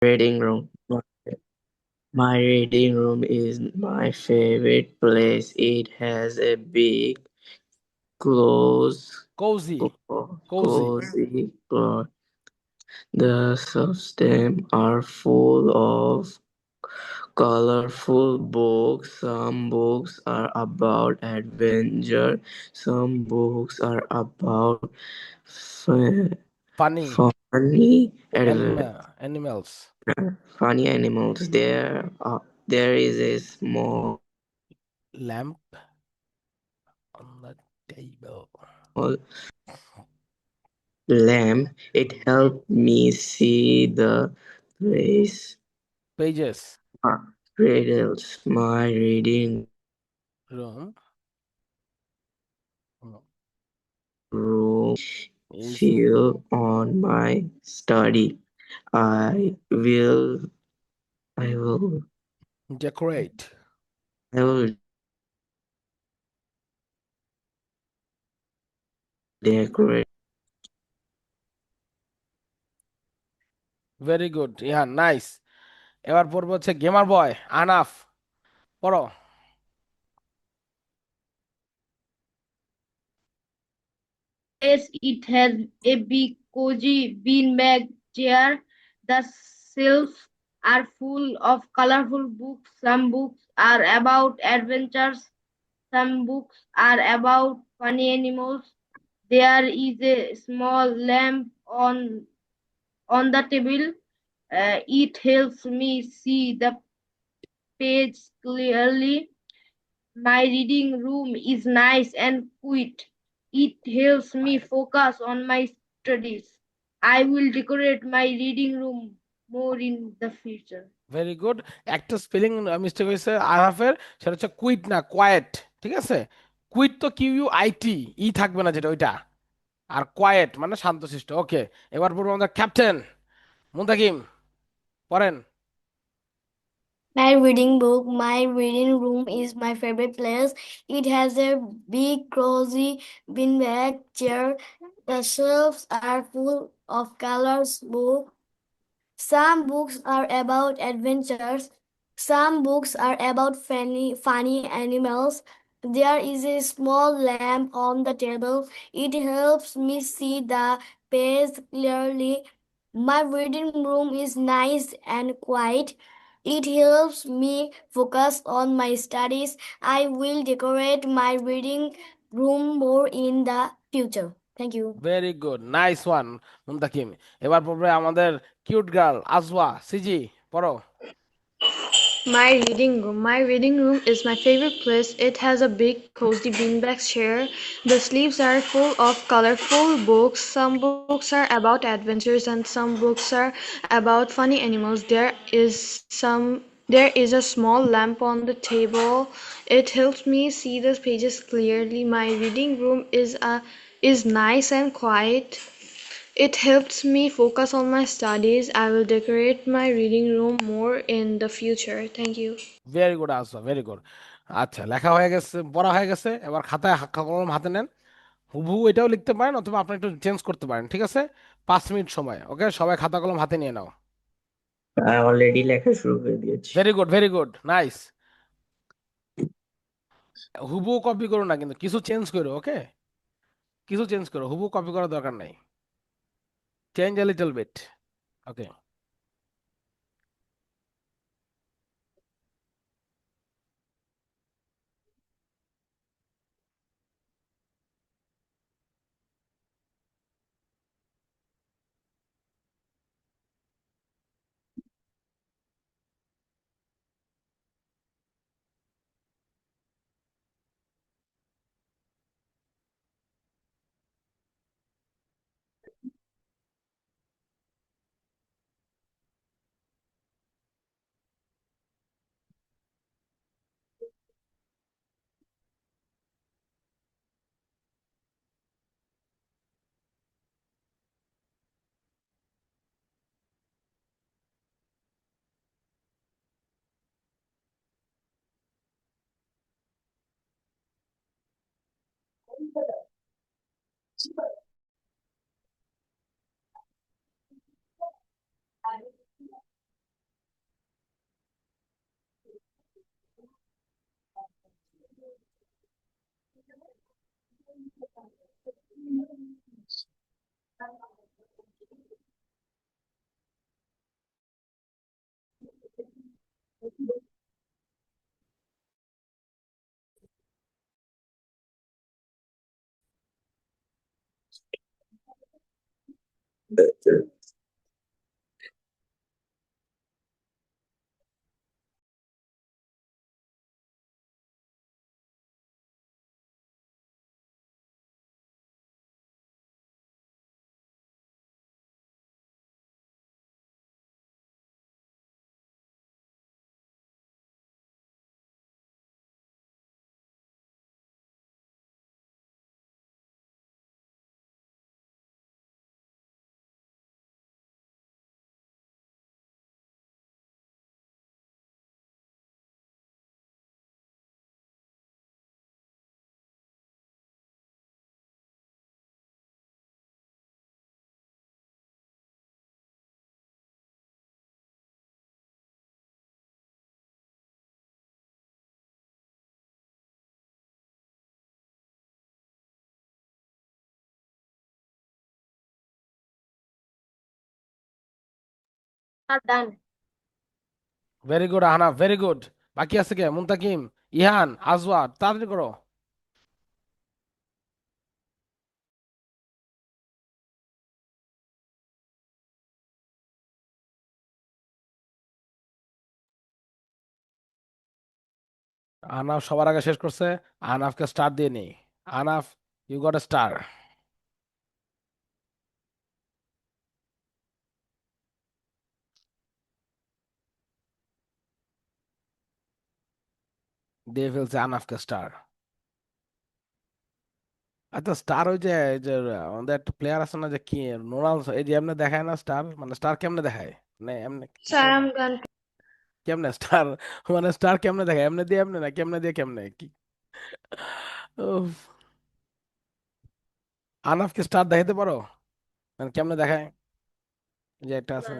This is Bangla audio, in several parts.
reading room. My reading room is my favorite place. It has a big, close, Cozy. Cozy. cozy floor. The substem are full of colorful books. Some books are about adventure. Some books are about fu- Funny. funny Animals. funny animals. There is a small Lamp on the table. lamp. It helped me see the place. Pages. Riddles. My reading Room. No. room Is feel on my study. I will I will decorate. I will decorate. Very good, yeah nice. এবার পড়বো হচ্ছে গেমার বয় আনাফ, পড়ো। Yes, it has a big cozy beanbag chair. The shelves are full of colorful books. Some books are about adventures. Some books are about funny animals. There is a small lamp on the table. It helps me see the page clearly. My reading room is nice and quiet. It helps me focus on my studies. I will decorate my reading room more in the future. Very good. একটা স্পেলিং মিস্টেক হয়েছে আনাফের, সেটা হচ্ছে কুইট না কোয়েট, ঠিক আছে? কুইট তো QUIT, ই থাকবে না যেটা ওইটা। আর কোয়েট মানে শান্তশিষ্ট। ওকে, এবার পড়বো আমাদের ক্যাপ্টেন মুন্তাকিম, পড়েন। My reading room is my favorite place. It has a big, cozy beanbag chair. The shelves are full of colors books. Some books are about adventures. Some books are about funny animals. There is a small lamp on the table. It helps me see the page clearly. My reading room is nice and quiet. It helps me focus on my studies. I will decorate my reading room more in the future. Thank you. Very good, nice one Muntakim. এবার পড়বে আমাদের কিউট গার্ল আজওয়া, সিজি, পড়ো। My reading room is my favorite place. It has a big, cozy beanbag chair. The sleeves are full of colorful books. Some books are about adventures and some books are about funny animals. There is a small lamp on the table. It helps me see the pages clearly. My reading room is nice and quiet. It helps me focus on my studies. I will decorate my reading room more in the future. Thank you. Very good Ajwa, very good. আচ্ছা, লেখা হয়ে গেছে, পড়া হয়ে গেছে। এবার খাতায় কলম হাতে নেন, হুবহু এটাও লিখতে পারেন অথবা আপনি একটু চেঞ্জ করতে পারেন, ঠিক আছে? 5 মিনিট সময়, ওকে? সবাই খাতা কলম হাতে নিয়ে নাও। অলরেডি লেখা শুরু করে দিয়েছি। Very good, very good, nice. হুবহু কপি করো না, কিন্তু কিছু চেঞ্জ করো, ওকে? কিছু চেঞ্জ করো, হুবহু কপি করার দরকার নাই। Change a little bit, okay? Are done. Very good Ahnaf, very good. বাকি আছে কে? মুনতাকিম, ইহান, আজওয়া, তাড়াতাড়ি করো। আহনাফ সবার আগে শেষ করছে। আহনাফকে স্টার দিয়ে নেই। Ahnaf, you got a star. দিয়ে ফেলছে আহনাফকে স্টার। আচ্ছা, স্টার ওই যে এই যে আমাদের একটা প্লেয়ার আছে না, যে কি রোনালদো, এই যে এমনি দেখায় না স্টার, মানে স্টার কেমনে দেখায়? মানে এমনি Sir, I'm done. কেমনে স্টার, মানে স্টার কেমনে দেখায়? এমনি দিয়ে এমনি, না কেমনে দিয়ে কেমনে কি? উফ। আহনাফকে স্টার দেখাতে পারো? মানে কেমনে দেখায়? যে একটা আছে,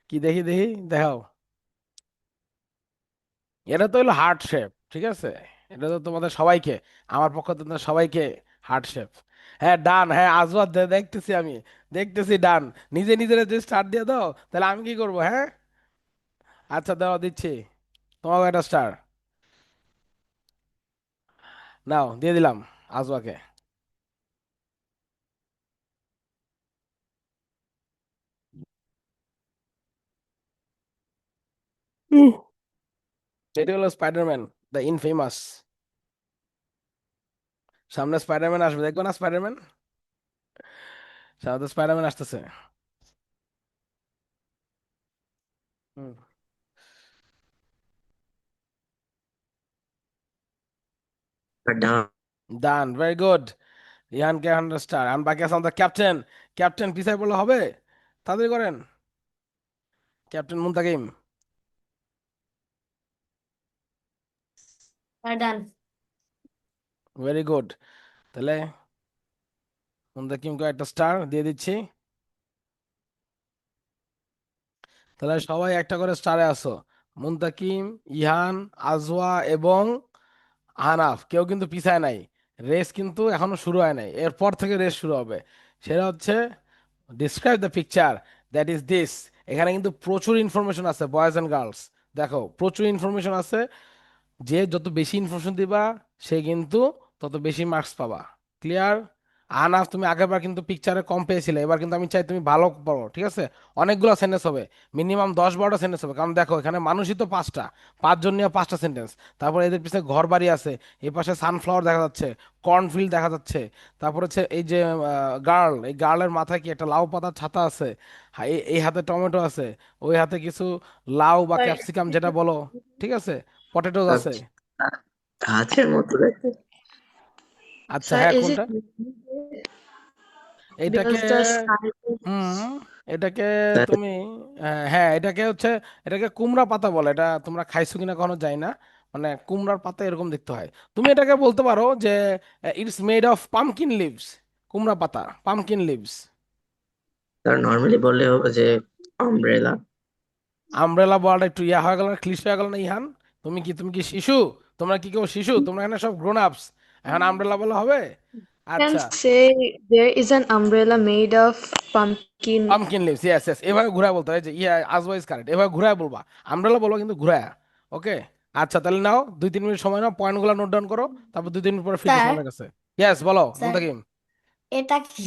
কি দেখি দেখি, দেখাও। এটা তো হলো হার্ট শেপ, ঠিক আছে? এটা তো তোমাদের সবাইকে, আমার পক্ষ থেকে তোমাদের সবাইকে হার্ট শেপ। হ্যাঁ, ডান। হ্যাঁ, আজওয়াদ, দেখতেছি আমি, দেখতেছি ডান। নিজে নিজের যে স্টার দিয়ে দাও, তাহলে আমি কি করব? হ্যাঁ, আচ্ছা দাও, দিচ্ছি তোমাকে একটা স্টার। নাও, দিয়ে দিলাম আজওয়াকে। উহ, এটা হলো স্পাইডারম্যান, দ্য ইনফেমাস। সামনে স্পাইডারম্যান আসবে, দেখবো না স্পাইডারম্যান? সামনে স্পাইডারম্যান আসতেছে। Hmm, Are done. Done, very good. রিহানকে 100 স্টার। এখন বাকি আছে আমাদের ক্যাপ্টেন। ক্যাপ্টেন পিছায় বললে হবে? তাড়াতাড়ি করেন, captain Muntakim. Are done. Very good. তাহলে মুনতাকিমকে একটা স্টার দিয়ে দিচ্ছি। তাহলে সবাই একটা করে স্টারে আসো। মুনতাকিম, ইহান, আজওয়া এবং আহনাফ, কেউ কিন্তু পিছায় নাই। রেস কিন্তু এখনো শুরু হয় নাই, এরপর থেকে রেস শুরু হবে। সেটা হচ্ছে describe the picture that is this. এখানে কিন্তু প্রচুর ইনফরমেশন আছে বয়েজ অ্যান্ড গার্লস। দেখো, প্রচুর ইনফরমেশন আছে। যে যত বেশি ইনফরমেশন দিবা, সে কিন্তু তত বেশি মার্কস পাবা। ক্লিয়ার? আনাফ, তুমি আগেরবার কিন্তু পিকচারে কম পেয়েছিলে, এবার কিন্তু আমি চাই তুমি ভালো পড়ো, ঠিক আছে? অনেকগুলো সেন্টেন্স হবে, মিনিমাম 10-12টা সেন্টেন্স হবে, কারণ দেখো এখানে মানুষই তো পাঁচটা, পাঁচজন নিয়ে 5টা সেন্টেন্স। তারপর এদের পিছনে ঘর বাড়ি আছে, এই পাশে সানফ্লাওয়ার দেখা যাচ্ছে, কর্নফিল্ড দেখা যাচ্ছে। তারপর হচ্ছে এই যে গার্ল, এই গার্লের মাথায় কি একটা লাউ পাতার ছাতা আছে। এই হাতে টমেটো আছে, ওই হাতে কিছু লাউ বা ক্যাপসিকাম যেটা বলো, ঠিক আছে, পটেটোজ আছে। আচ্ছা, গাছের মতো দেখতে। আচ্ছা, Sir, হ্যাঁ, is it কোনটা? এটাকে, because the sky hmm, is এটাকে তাহলে তুমি, হ্যাঁ, এটাকে হচ্ছে, এটাকে কুমড়া পাতা বলে। এটা তোমরা খাইছো কিনা কখনো যাই না, মানে কুমড়ার পাতা এরকম দেখতে হয়। তুমি এটাকে বলতে পারো যে it's made of pumpkin leaves. কুমড়া পাতা, পামকিন লিভস। তার নর্মালি বললে হবে যে আমব্রেলা। আমব্রেলা বলাটা একটু ইয়া হয়ে গেল না, ক্লিশ হয়ে গেল না ইহান? তুমি কি শিশু? তোমরা কি কেউ শিশু? তোমরা এখানে সব গ্রোন আপস। এখন আমব্রেলা বলা হবে? Can আচ্ছা, say there is an umbrella made of pumpkin. Pumpkin leaves, yes yes, এভাবে ঘুরায় বলতে হয় যে ইয়া আজওয়াইজ কারেক্ট, এভাবে ঘুরায় বলবা, আমব্রেলা বলবা কিন্তু ঘুরায়। ওকে, আচ্ছা তাহলে নাও 2-3 মিনিট সময় নাও, পয়েন্টগুলো নোট ডাউন করো, তারপর 2-3 মিনিট পরে ফিরতেছি স্যার আপনার কাছে। ইয়েস, বলো স্যার মুনতাকিম। এটা কি?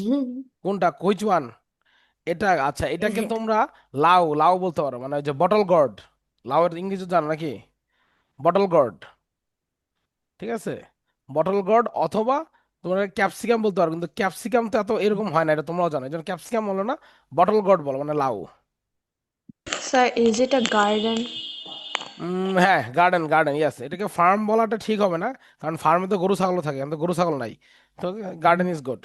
কোনটা, হুইচ ওয়ান? এটা, আচ্ছা এটাকে তোমরা লাউ লাউ বলতে পারো, মানে ওই যে বটল গর্ড। লাউয়ের ইংরেজি জানো নাকি? বটল গর্ড, ঠিক আছে, বটল গর্ড, অথবা তোমরা ক্যাপসিকাম বলতে পারো, কিন্তু ক্যাপসিকাম তো এত এরকম হয় না, এটা তোমরাও জানো, এই জন্য ক্যাপসিকাম বলো না, বটল গর্ড বলো, মানে লাউ। Sir, is it a garden? হ্যাঁ, গার্ডেন গার্ডেন, ইয়েস। এটাকে ফার্ম বলাটা ঠিক হবে না, কারণ ফার্মে তো গরু ছাগল থাকে, কিন্তু গরু ছাগল নাই, তো garden is good.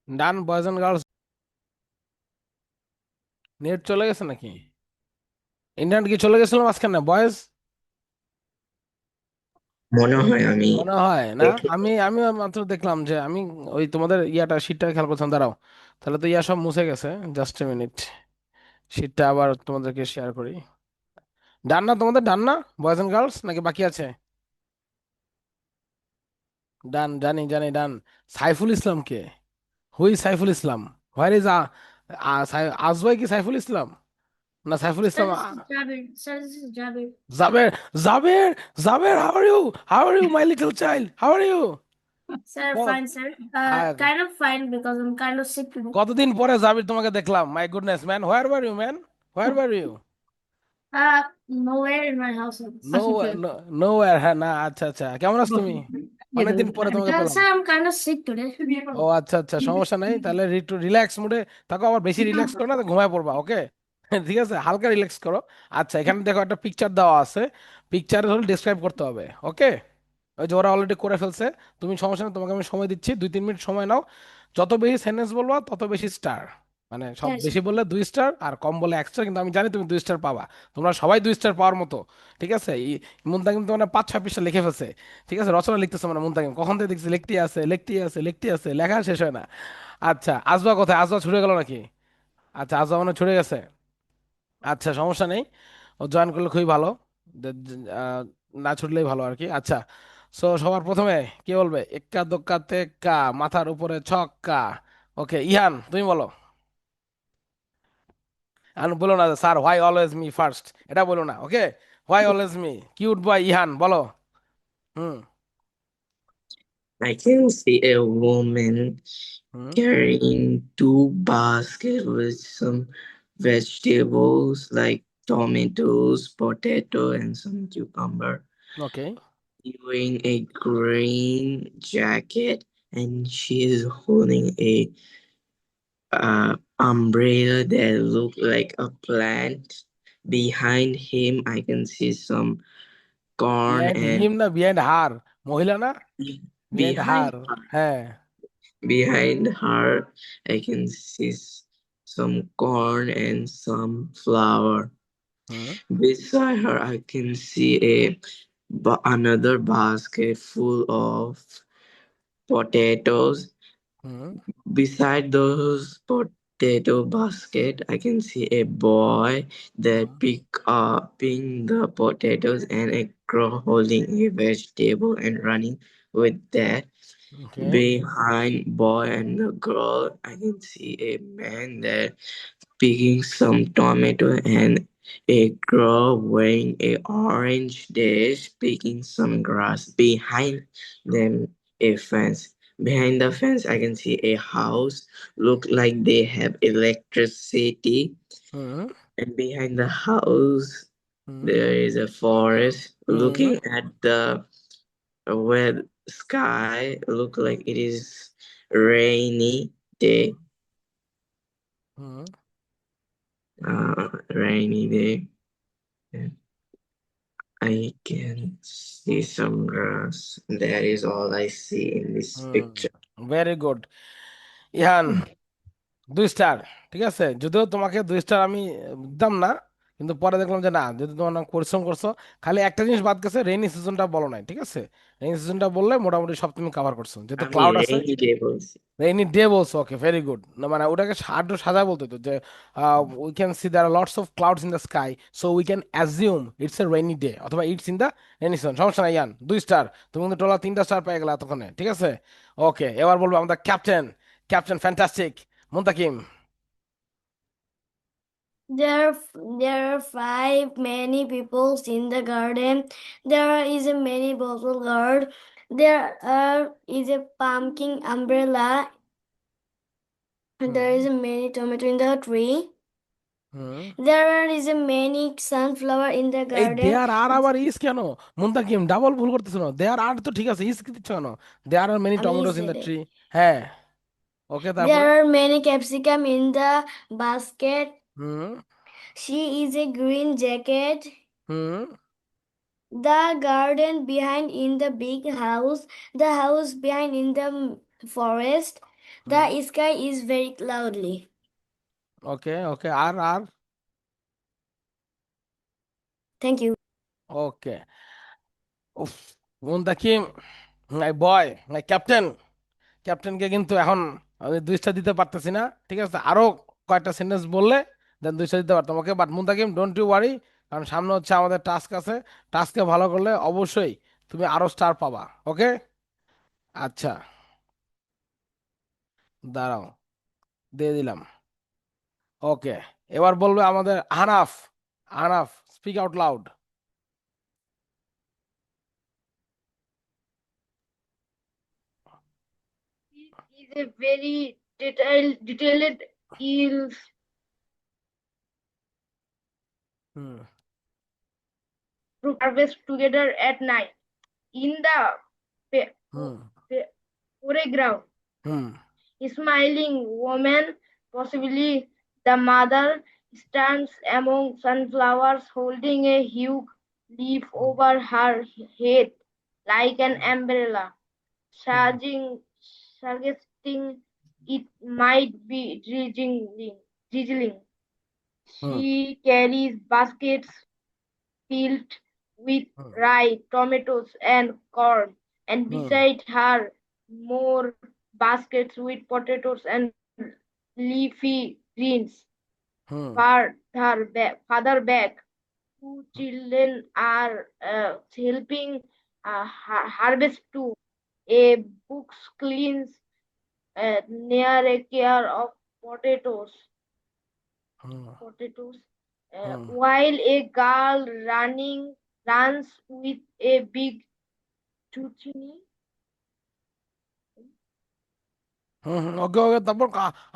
Done boys and girls. Net চলে গেছে নাকি? ইন্টারনেট কি চলে গেছিল মাঝখানে বয়েজ? মনে হয় আমি মনে হয় না। দেখি। আমি মাত্র দেখলাম যে আমি ওই তোমাদের ইয়াটা শীটটা খেয়াল করছিলাম, দাঁড়াও, তাহলে তো ইয়া সব মুছে গেছে। জাস্ট এ মিনিট, শীটটা আবার তোমাদেরকে শেয়ার করি। ডান না তোমাদের, ডান না বয়েজ এন্ড গার্লস, নাকি বাকি আছে? ডান, জানি জানি ডান। সাইফুল ইসলাম কে? Who Saiful Islam? Where is আজওয়াই কি সাইফুল ইসলাম? না Saiful Sir, Islam this is Jabir. Sir, this is Jabir. Jaber. Jaber, Jaber, how are you? How are you my little child, how are you? Sir, fine, sir. Kind of fine because I'm kind of sick today. কতদিন পরে জাবির তোমাকে দেখলাম, my goodness man, where were you man, where were you? Nowhere in my house. No, no, হ্যাঁ না, আচ্ছা আচ্ছা, কেমন আছো তুমি? অনেকদিন পরে তোমাকে পেলাম। Sir, I'm kind of sick today. ও আচ্ছা আচ্ছা, সমস্যা নেই, তাহলে একটু রিল্যাক্স মুডে থাকো, আবার বেশি রিল্যাক্স করো না তো ঘুমায় পড়বা, ওকে? ঠিক আছে, হালকা রিল্যাক্স করো। আচ্ছা, এখানে দেখো একটা পিকচার দেওয়া আছে, পিকচারে হলো ডিসক্রাইব করতে হবে, ওকে? ওই যে ওরা অলরেডি করে ফেলছে, তুমি সমস্যা নেই, তোমাকে আমি সময় দিচ্ছি, 2-3 মিনিট সময় নাও। যত বেশি সেন্টেন্স বলবা তত বেশি স্টার, মানে সব Yes, বেশি বললে 2 স্টার আর কম বললে 1 স্টার, কিন্তু আমি জানি তুমি 2 স্টার পাবা। তোমরা সবাই 2 স্টার পাওয়ার মতো, ঠিক আছে? মুনতাকিম তো মানে 5-6 পৃষ্ঠা লিখে ফেলছে, ঠিক আছে, রচনা লিখতেছে মানে মুনতাকিম, কখন থেকে দেখছি লিখতেই আছে লিখতেই আছে লিখতেই আছে, লেখা শেষ হয় না। আচ্ছা, আসবা কোথায়? আসবা ছুটে গেল নাকি? আচ্ছা, আসবা মানে ছুটে গেছে। আচ্ছা, সমস্যা নেই, ও জয়েন করলে খুবই ভালো। আহ, না ছুটলেই ভালো আর কি। আচ্ছা, সো সবার প্রথমে কে বলবে? এক্কা দোক্কা তেক্কা, মাথার উপরে ছক্কা। ওকে, ইহান তুমি বলো। আর বলো না sir why always me first, এটা বলো না, okay? Why always me, cute boy Ihan বলো। Hmm. I can see a woman hmm. carrying two baskets with some vegetables like tomatoes, potato, and some cucumber. Okay. Wearing a green jacket, and she is holding a umbrella that look like a plant. Behind him, I can see some corn behind and হিম না বিহাইন্ড হার? মহিলা না? বিহাইন্ড behind হার, হ্যাঁ। behind her, I can see some corn and some flour. Hmm. Beside her, I can see another basket full of potatoes. Hmm. Beside those potato basket, I can see a boy hmm. that picking the potatoes and a girl holding a vegetable and running with that. Okay. Behind boy and the girl, I can see a man that picking some tomato and a girl wearing a orange dress picking some grass. Behind them, a fence. Behind the fence, I can see a house. Look like they have electricity. Hmm. And behind the house, hmm. there is a forest. Hmm. Looking at the where sky, look like it is rainy day. Hmm. Rainy day. And I can see some grass. That is all I see in this hmm. picture. Very good Ihan, 2 star. ঠিক আছে, যদিও তোমাকে 2 স্টার আমি দিতাম না, কিন্তু পরে দেখলাম যে না, যদি তোমার নাম পরিশ্রম করছো। খালি একটা জিনিস বাদ গেছে, রেইনি সিজনটা বলো নাই, ঠিক আছে? রেইনি সিজনটা বললে মোটামুটি সব তুমি কভার করছো, যেহেতু আমি ক্লাউড আছে। rainy day বলছি। রেইনি ডে বলছো, ওকে ভেরি গুড। মানে ওটাকে আরো সাজা বলতে তো, যে we can see there are lots of clouds in the sky, so we can assume it's a rainy day, অথবা it's in the rainy season. সমস্যা নাই ইয়ান, 2 স্টার। তুমি কিন্তু টোটাল 3টা স্টার পেয়ে গেলে এতক্ষণে, ঠিক আছে? ওকে, এবার বলবো আমাদের captain, captain fantastic Muntakim. there are five many peoples in the garden. There is a many bottle guard. Is a pumpkin umbrella. And there is a many tomato in the tree. Hmm. There is a many sunflower in the এই garden. দেয়ার আর আবার ইস কেন? মুনতাকিম ডাবল ভুল করতেছ না, দেয়ার আর তো ঠিক আছে, ইস কি দিচ্ছ কেন? দেয়ার আর মেনি আমি tomatoes in the said tree. it. হ্যাঁ, ওকে, তারপরে? There are many capsicum in the basket. Hmm. She is a green jacket. Hmm. The garden behind in the big house. The house behind in the forest. The sky is very cloudy. Okay okay R Thank you. ওকে উফ মুন্তাকিম মাই বয় মাই ক্যাপ্টেনকে কিন্তু এখন আমি 2 স্টার দিতে পারতেছি না, ঠিক আছে? আরো কয়েকটা সেন্টেন্স বললে দেন 2 স্টার দিতে পারতাম। ওকে, বাট মুন্তাকিম ডোন্ট ইউ ওয়ারি, কারণ সামনে হচ্ছে আমাদের টাস্ক আছে। টাস্কে ভালো করলে অবশ্যই তুমি আরো স্টার পাবা। ওকে, আচ্ছা, দাঁড়াও, দিয়ে দিলাম। ওকে, এবার বলবে আমাদের Ahnaf. Ahnaf, speak out loud. This is a very detailed ills hmm to harvest together at night. In the hmm foreground, hmm a smiling woman, possibly the mother, stands among sunflowers holding a huge leaf over her head like an umbrella, suggesting it might be drizzling. Hmm She carries baskets filled with hmm rye, tomatoes, and corn, and hmm beside her more baskets with potatoes and leafy greens. Hmm Father back. Two children are helping harvest too. A book cleans near a care of potatoes. Hmm potatoes, hmm while a girl runs with a big zucchini. হুম ওকে ওকে, তারপর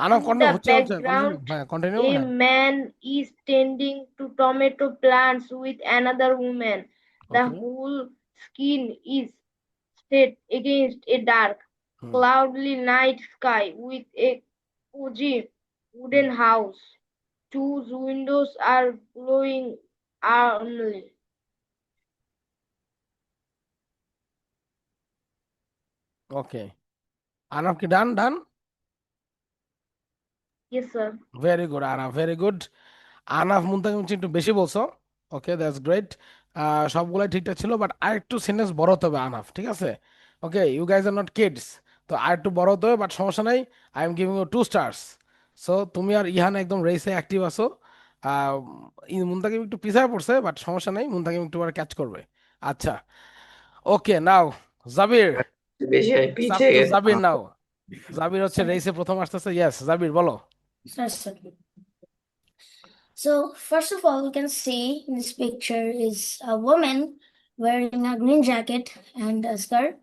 আনাফ In কন্টিনিউ the হচ্ছে হচ্ছে কন্টিনিউ, background, হ্যাঁ কন্টিনিউ, a হ্যাঁ। man is tending to tomato plants with another woman. The okay, whole scene is set against a dark, hmm cloudy night sky with a cozy hmm wooden house. Whose windows are glowing warmly. Okay, Anaf কি done done? Yes, sir. Very good Anaf, very good. Anaf Muntakim হচ্ছে একটু বেশি বলছো। Okay, that's great. সবগুলাই ঠিকঠাক ছিল, বাট আর একটু সেন্টেন্স বড় হতে হবে আনাফ, ঠিক আছে? Okay, you guys are not kids, তো আর একটু বড় হতে হবে, বাট সমস্যা নাই। I am giving you 2 stars. So তুমি আর ইহান একদম রেসে অ্যাক্টিভ আছো। মুনতাকিম একটু পিছায় পড়ছে, বাট সমস্যা নাই, মুনতাকিম একটু পরে ক্যাচ করবে। আচ্ছা, ওকে, নাও জাবির, বেশি সাপ পিছিয়ে টু গেছে। জাবির নাও। জাবির হচ্ছে রেসে প্রথম আসতেছে। ইয়েস, জাবির বলো। Yes, sir. So first of all, you can see in this picture is a woman wearing a green jacket and a skirt.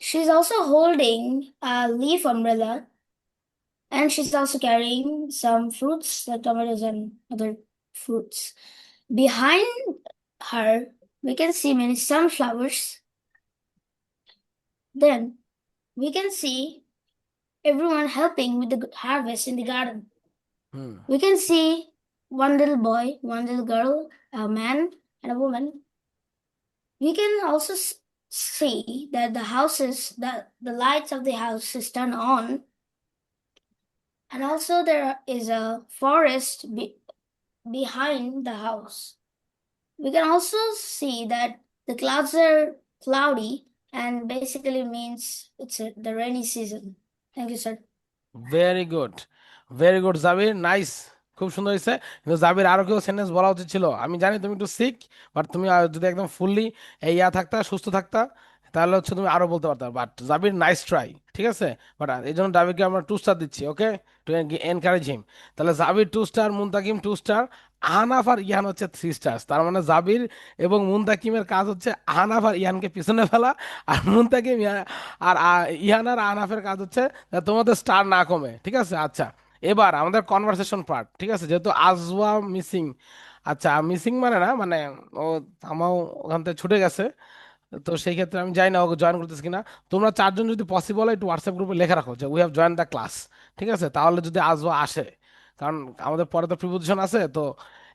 She's also holding a leaf umbrella, and she's also carrying some fruits like tomatoes and other fruits. Behind her, we can see many sunflowers. Then we can see everyone helping with the harvest in the garden. Hmm We can see one little boy, one little girl, a man, and a woman. We can also see that the lights of the house is turned on, and also there is a forest behind the house. We can also see that the clouds are cloudy and basically means it's the rainy season. Thank you, sir. Very good, very good Jabir, nice, খুব সুন্দর হয়েছে। কিন্তু জাবির আরো কেউ সেন্টেন্স বলা উচিত ছিল। আমি জানি তুমি একটু সিক, বাট তুমি যদি একদম ফুললি থাকতা, সুস্থ থাকতা, তাহলে হচ্ছে তুমি আরো বলতে পারতা। বাট জাবির নাইস ট্রাই, ঠিক আছে? বাট এই জন্য জাবিরকে আমরা 2 স্টার দিচ্ছি। ওকে, টু এনকারেজ হিম। তাহলে জাবির 2 স্টার, মুনতাকিম 2 স্টার, আহনাফ আর ইহান হচ্ছে 3 স্টার। তার মানে জাবির এবং মুনতাকিমের কাজ হচ্ছে আহনাফ আর ইহানকে পিছনে ফেলা, আর মুনতাকিম ইহান আর আহনাফের কাজ হচ্ছে তোমাদের স্টার না কমে, ঠিক আছে? আচ্ছা, এবার আমাদের কনভারসেশন পার্ট, ঠিক আছে? যেহেতু আজওয়া মিসিং, আচ্ছা মিসিং মানে না, মানে ও আমাও ওখান থেকে ছুটে গেছে, তো সেই ক্ষেত্রে আমি জানি না ওকে জয়েন করতেছি কিনা। তোমরা 4 জন যদি পসিবল হয় একটু হোয়াটসঅ্যাপ গ্রুপে লেখা রাখো যে we have join the class, ঠিক আছে? তাহলে যদি আজওয়া আসে, কারণ আমাদের পরে তো প্রিপোজিশন আছে, তো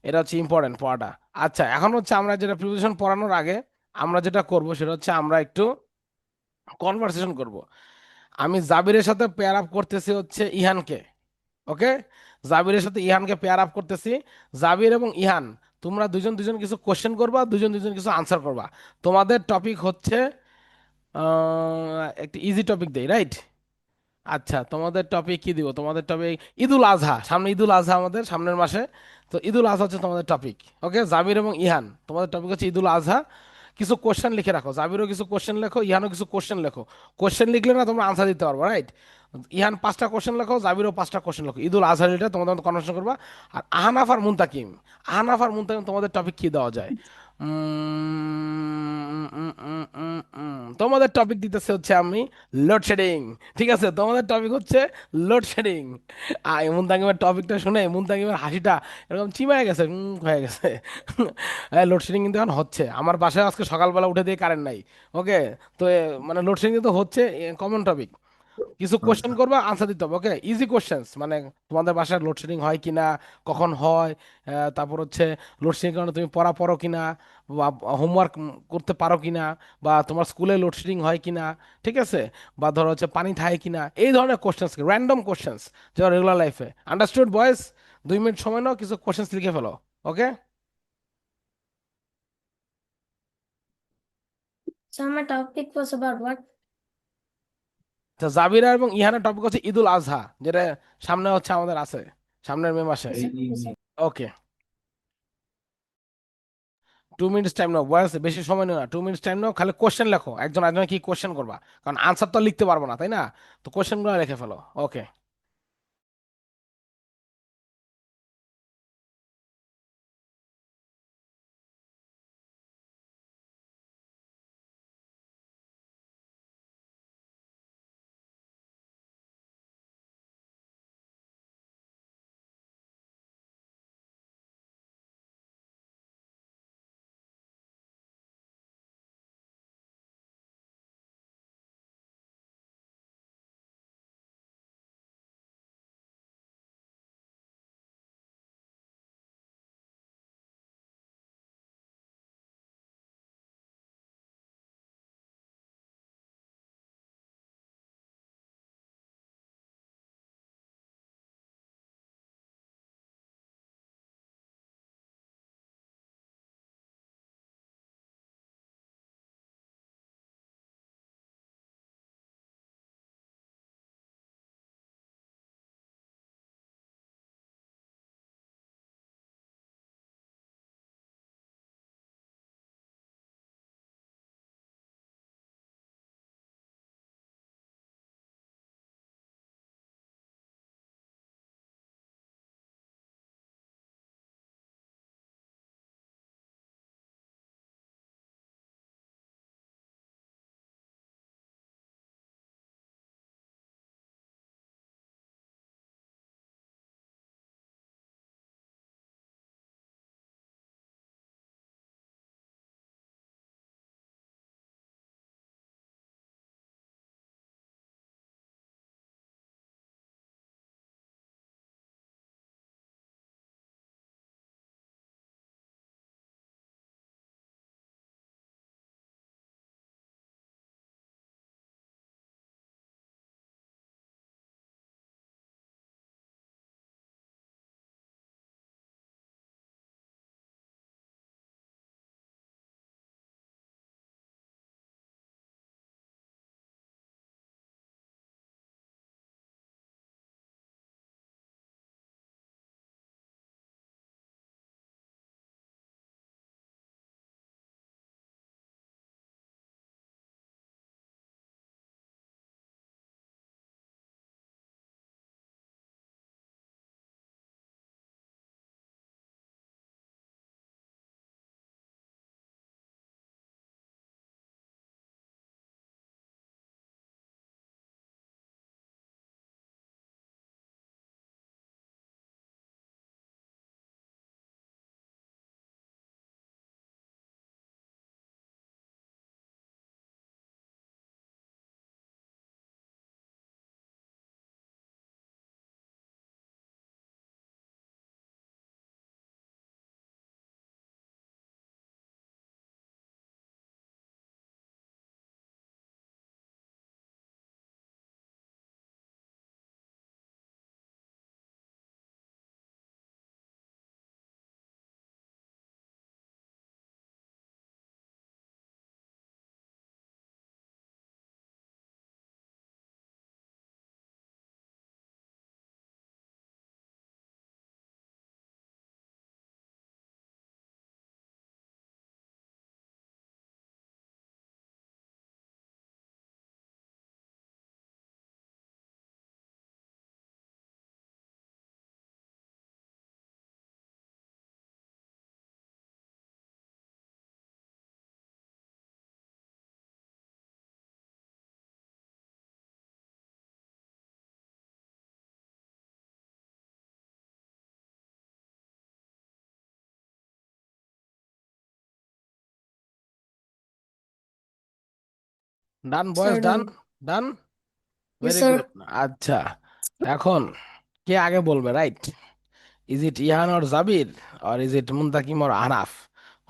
এটা হচ্ছে ইম্পর্টেন্ট পড়াটা। আচ্ছা, এখন হচ্ছে আমরা যেটা প্রিপোজিশন পড়ানোর আগে আমরা যেটা করব সেটা হচ্ছে আমরা একটু কনভারসেশন করব। আমি জাবিরের সাথে পেয়ার আপ করতেছি হচ্ছে ইহানকে। ওকে, জাবিরের সাথে ইহানকে পেয়ার আপ করতেছি। জাবির এবং ইহান, তোমরা দুজন দুজন কিছু কোশ্চেন করবা, দুজন দুজন কিছু আনসার করবা। তোমাদের টপিক হচ্ছে একটা ইজি টপিক দেই, রাইট? আচ্ছা, তোমাদের টপিক কি দিব? তোমাদের টপিক ঈদুল আজহা, সামনে ঈদুল আজহা আমাদের সামনের মাসে। তো ঈদুল আজহা হচ্ছে তোমাদের টপিক। ওকে, জাবির এবং ইহান, তোমাদের টপিক হচ্ছে ঈদুল আজহা। কিছু কোশ্চেন লিখে রাখো, জাবিরও কিছু কোশ্চেন লেখো, ইহানও কিছু কোশ্চেন লেখো। কোশ্চেন লিখলে না তোমরা আনসার দিতে পারবো, রাইট? ইহান 5টা কোশ্চেন লেখো, জাবিরও 5টা কোশ্চেন লেখো। ঈদুল আজহার এটা তোমাদের মধ্যে কনভার্সেশন করবা। আর আহনাফ আর মুনতাকিম, আহনাফ আর মুনতাকিম তোমাদের টপিক কি দেওয়া যায়? তোমাদের টপিক দিতেছে হচ্ছে আমি লোডশেডিং। ঠিক আছে, তোমাদের টপিক হচ্ছে লোডশেডিং। মুনতাকিমের টপিকটা শুনে মুনতাকিমের হাসিটা এরকম চিমায় গেছে, হয়ে গেছে। হ্যাঁ, লোডশেডিং কিন্তু এখন হচ্ছে আমার বাসায়। আজকে সকালবেলা উঠে দিয়ে কারেন্ট নাই। ওকে, তো মানে লোডশেডিং তো হচ্ছে, কমন টপিক। কিছু কোশ্চেন করবা, আনসার দিতে হবে। ওকে, ইজি কোশ্চেন্স, মানে তোমাদের বাসায় লোডশেডিং হয় কিনা, কখন হয়, তারপর হচ্ছে লোডশেডিং কারণে তুমি পড়া পড়ো কিনা, বা হোমওয়ার্ক করতে পারো কিনা, বা তোমার স্কুলে লোডশেডিং হয় কিনা, ঠিক আছে, বা ধরো হচ্ছে পানি থাকে কিনা, এই ধরনের কোশ্চেন্স, র্যান্ডম কোশ্চেন্স যেটা রেগুলার লাইফে। আন্ডারস্টুড বয়েস? 2 মিনিট সময় নাও, কিছু কোশ্চেন্স লিখে ফেলো। ওকে, So my topic was about what? তো জাবিরা এবং ইহানের টপিক হচ্ছে ঈদুল আজহা, যেটা সামনে হচ্ছে আমাদের আছে, সামনের মে মাসে। ওকে, 2 মিনিটস টাইম নাও বয়স, বেশি সময় নেই না, 2 মিনিটস টাইম নাও। খালি কোশ্চেন লেখো, একজন একজন কি কোশ্চেন করবা, কারণ আনসার তো লিখতে পারবো না, তাই না? তো কোশ্চেন গুলো লিখে ফেলো। ওকে। Done boys, Sir, done, done. Done, Yes, very sir. Good. আচ্ছা, এখন কে আগে বলবে, right? Is it Ihan or Jabir, or is it Muntakim or Ahnaf?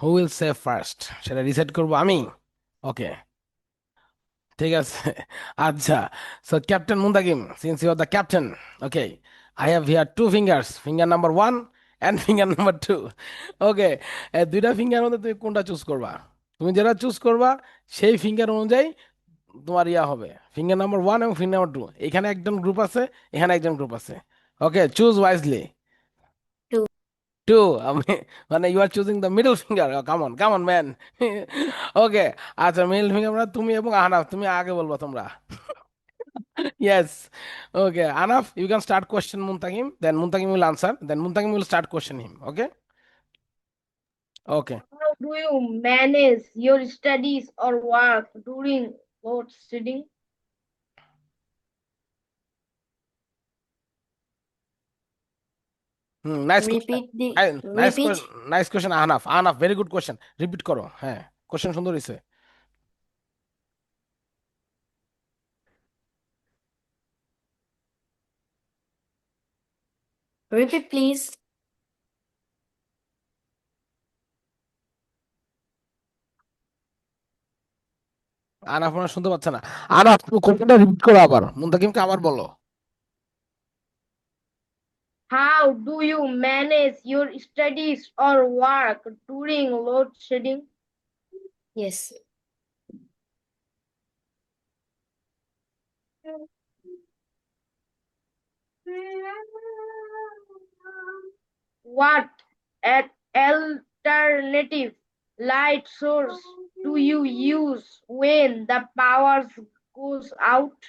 Who will say first, সেটা ডিসাইড করবো আমি। ওকে, ঠিক আছে। আচ্ছা, so captain Muntakim, since you are the captain, okay, I have here two fingers, finger number one and finger number two. Okay, দুইটা ফিঙ্গার মধ্যে তুমি কোনটা চুজ করবা? তুমি যেটা চুজ করবা সেই ফিঙ্গার অনুযায়ী তোমার ইয়া হবে, ফিঙ্গার নাম্বার ওয়ান এবং ফিঙ্গার নাম্বার টু। এখানে একজন গ্রুপ আছে, এখানে একজন গ্রুপ আছে। Okay, choose wisely. Two. Two, আমি মানে you are choosing the middle finger, come on come on man. Okay, আচ্ছা, মিডল ফিঙ্গার মানে তুমি এবং আহনাফ, তুমি আগে বলবো তোমরা। Yes. Okay, Anaf, you can start question Muntakim, then Muntakim will answer, then Muntakim will start question him. Okay? Okay. How do you manage your studies or work during load shedding? Nice question. Repeat the Nice repeat. question. Nice question, Ahnaf. Ahnaf, very good question. Repeat করো। হ্যাঁ, question সুন্দর হইছে। Repeat, please. আহনাফ মনে হয় শুনতে পাচ্ছে না। আহনাফ, তুমি কোশ্চেনটা রিপিট করো আবার, মুনতাকিমকে আবার বলো। How do you manage your studies or work during load shedding? Yes. What alternative light source do you use when the power goes out?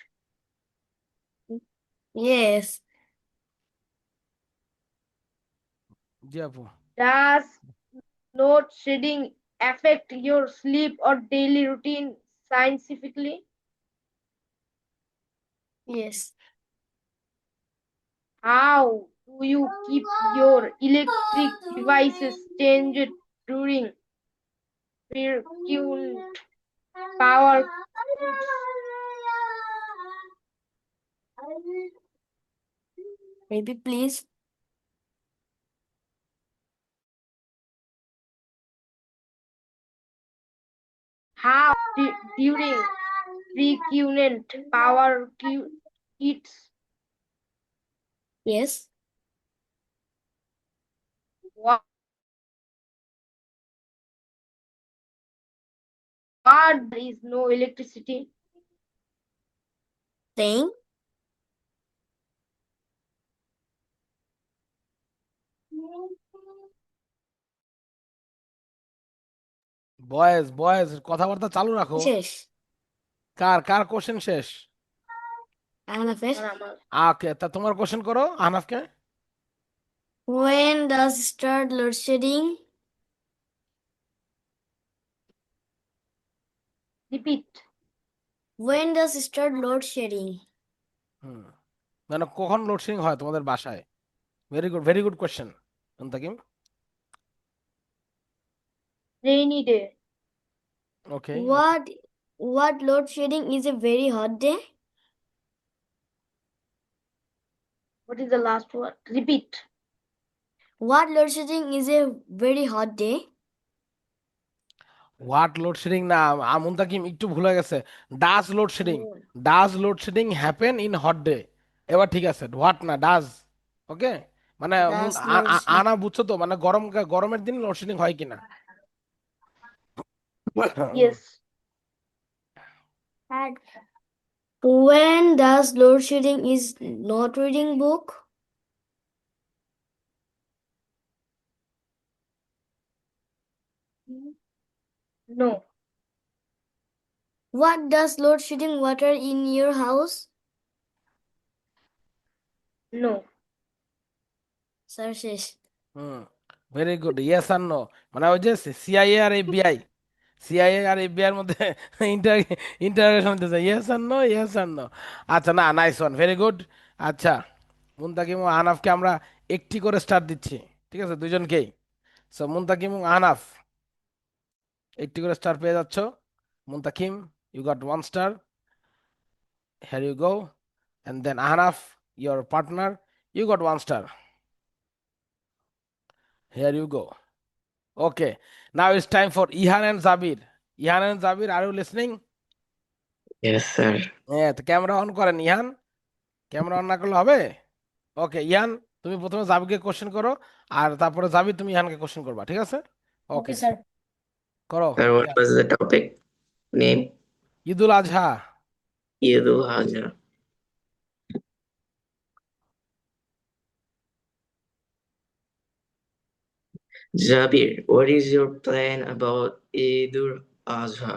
Yes. জি আপু। Does load shedding affect your sleep or daily routine scientifically? Yes. How do you keep your electric devices changed during frequent power cuts? Repeat, please. How during frequent power cuts, Yes. what there is no electricity? Saying. Boys boys, কথাবার্তা চালু রাখো। শেষ। কার কার কোশ্চেন শেষ? আহনাফের। ওকে, তা তোমার কোশ্চেন করো আহনাফকে। When does start load shedding? Repeat. When does start load shedding? হুম, মানে কখন লোডশেডিং হয় তোমাদের বাসায়? Very good question Muntakim. Rainy day. Okay, What load shedding is a very hot day? What is the last word? Repeat. What load shedding is a very hot day? What load shedding না, মুনতাকিম একটু ভুলে গেছে। Does load shedding, Oh, does load shedding happen in hot day. এবার ঠিক আছে, হোয়াট না ডাজ। ওকে, মানে Does load আনা বুঝছো তো, মানে গরমের দিন লোডশেডিং হয় কিনা। yes. When does load shedding is not reading book? No. What does load shedding water in your house? No. Sir শেষ। হুম, ভেরি গুড, ইয়েস আর নো। মানে ওই যে সিআইএ আর এফবিআই, সিআইএ আর এফবিআই এর মধ্যে ইন্টারোগেশন দিতেছে, ইয়েস আর নো, ইয়েস আর নো। আচ্ছা, না, নাইস ওয়ান, ভেরি গুড। আচ্ছা, মুনতাকিম ও আহনাফকে আমরা একটি করে স্টার দিচ্ছি, ঠিক আছে, দুজনকেই। সো মুনতাকিম ও আহনাফ একটি করে স্টার পেয়ে যাচ্ছ। Muntakim you got 1 star. Here you go. And then Ahnaf, your partner, you got 1 star. Here you go. Okay. Now it's time for Ihan and Zabir. Ihan and Zabir, are you listening? Yes, sir. হ্যাঁ, তো ক্যামেরা অন করেন ইহান। ক্যামেরা অন না করলে হবে? ওকে ইহান, তুমি প্রথমে জাবিরকে কোশ্চেন করো, আর তারপরে জাবির তুমি ইহানকে কোশ্চেন করবা, ঠিক আছে? ওকে, Okay, sir. করো। Sir, what was the topic name? Eidul Azha. Idul Adha. Jabir, what is your plan about Idul Adha?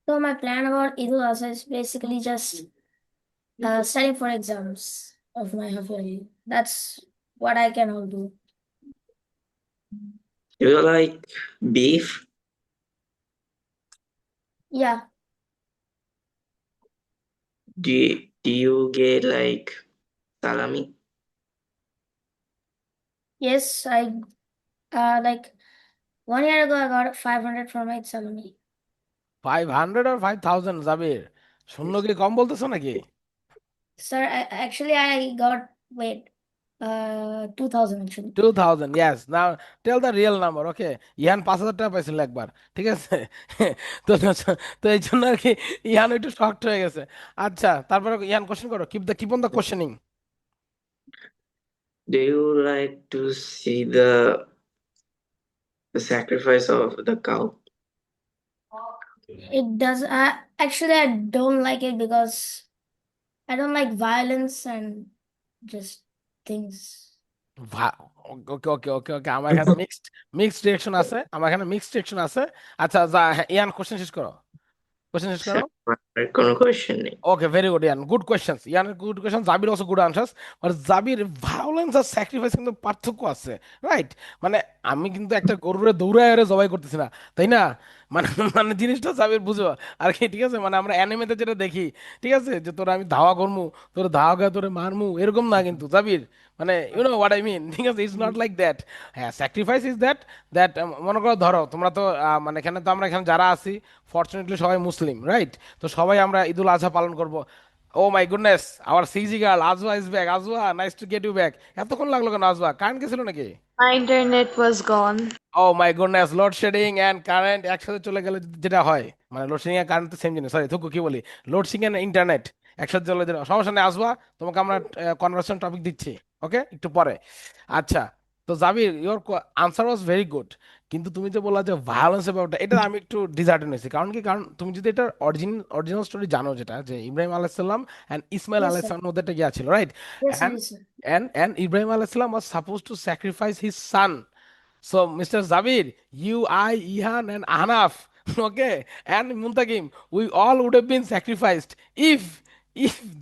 So my plan about Idul Adha is basically just studying for exams of my half yearly. That's what I can all do. Do you like beef? Yeah, Do you get like salami? yes, I like 1 year ago I got 500 from my salary. 500 or 5000 জাবির? শূন্য কি কম বলতেছো নাকি? Sir, actually I got wait 2000 actually. 2000, yes. Now tell the real number, okay? Ihan 5000 টাকা পাইছিল একবার, ঠিক আছে? তো তো এই জন্য আর কি ইহান একটু শকড হয়ে গেছে। আচ্ছা, তারপরে ইহান কোশ্চেন করো, keep on the questioning. Do you like to see the sacrifice of the cow? It does actually I don't like it because I don't like violence and just things. ওকে ওকে ওকে ওকে, আমার এখানে মিক্সড রিঅ্যাকশন আছে, আমার এখানে মিক্সড রিঅ্যাকশন আছে। আচ্ছা হ্যাঁ, ইয়ান কোশ্চেন শেষ করো, কোশ্চেন শেষ Sir, করো। আমার কোনো question নেই। Okay, very good, Ian. Good questions. Ian, good questions. Zabir also good answers. But Zabir, violence আর স্যাক্রিফাইস কিন্তু পার্থক্য আছে, রাইট? মানে আমি কিন্তু একটা গরুরে দৌড়ায় আরে জবাই করতেছি না, তাই না? মানে মানে জিনিসটা জাবির বুঝো আর কি, ঠিক আছে? মানে আমরা অ্যানিমেতে যেটা দেখি, ঠিক আছে, যে তোরা আমি ধাওয়া করমু, তোর ধাওয়া করে তোরে মারমু, এরকম না কিন্তু জাবির। মানে you know what I mean, ঠিক আছে? It's not like that. হ্যাঁ, স্যাক্রিফাইস ইজ দ্যাট দ্যাট মনে করো, ধরো তোমরা তো মানে এখানে তো আমরা এখানে যারা আছি ফর্চুনেটলি সবাই মুসলিম, রাইট? তো সবাই আমরা ঈদুল আজহা পালন করব। Oh my goodness, our CG girl Ajwa is back. Ajwa, nice to get you back. এতক্ষণ লাগলো কেন আজওয়া? কারেন্ট গেছিল নাকি? My internet was gone. ও my goodness, load shedding and current একসাথে চলে গেলে যেটা হয়, মানে লোডশেডিং আর কারেন্ট তো সেম জিনিস, সরি থুকু কি বলি, লোডশেডিং এন্ড ইন্টারনেট একসাথে চলে যেটা সমস্যা নেই। আসবা, তোমাকে আমরা কনভার্সেশন টপিক দিচ্ছি, ওকে, একটু পরে। আচ্ছা, তো Jabir, your answer was very good, কিন্তু তুমি যে বললা যে ভায়োলেন্স ব্যাপারটা, এটা আমি একটু ডিসার্টেন হয়েছি। কারণ কি? কারণ তুমি যদি এটা অরিজিনাল স্টোরি জানো, যেটা যে ইব্রাহিম আলাইসাল্লাম অ্যান্ড ইসমাইল Yes, sir. আলাইসাল্লাম মধ্যে একটা গিয়া ছিল, right? Yes, sir. And Yes, sir. and Ibrahim alayhisalam was supposed to sacrifice his son. So, Mr. Zabir, you, I, Ihan, and Ahnaf, okay, and Muntaqim, we all would have been sacrificed if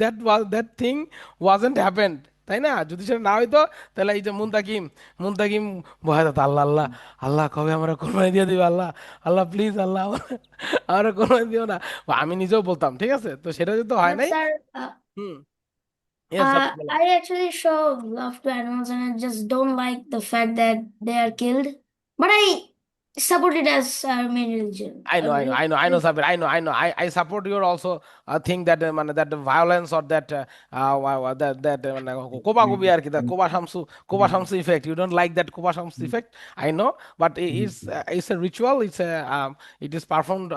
that thing wasn't happened. তাই না? যদি সেটা না হইতো, তাহলে এই যে মুন্তাকিম ভয় তো, আল্লাহ আল্লাহ আল্লাহ কবে আমরা কোরবানি দিয়ে দিবে, আল্লাহ আল্লাহ প্লিজ আল্লাহ আমরা কোরবানি দিও না। আমি নিজেও বলতাম, ঠিক আছে? তো সেটা যদি হয় But নাই। sir, হুম, yes, Zabir, বলো। I actually show love to animals and I just don't like the fact that they are killed. But I support it as our main religion. I know, Sabir. I support your also thing that that the violence or that koba kobi আর কি, that koba shamsu effect. You don't like that koba shamsu effect. I know, but it's a ritual. It is performed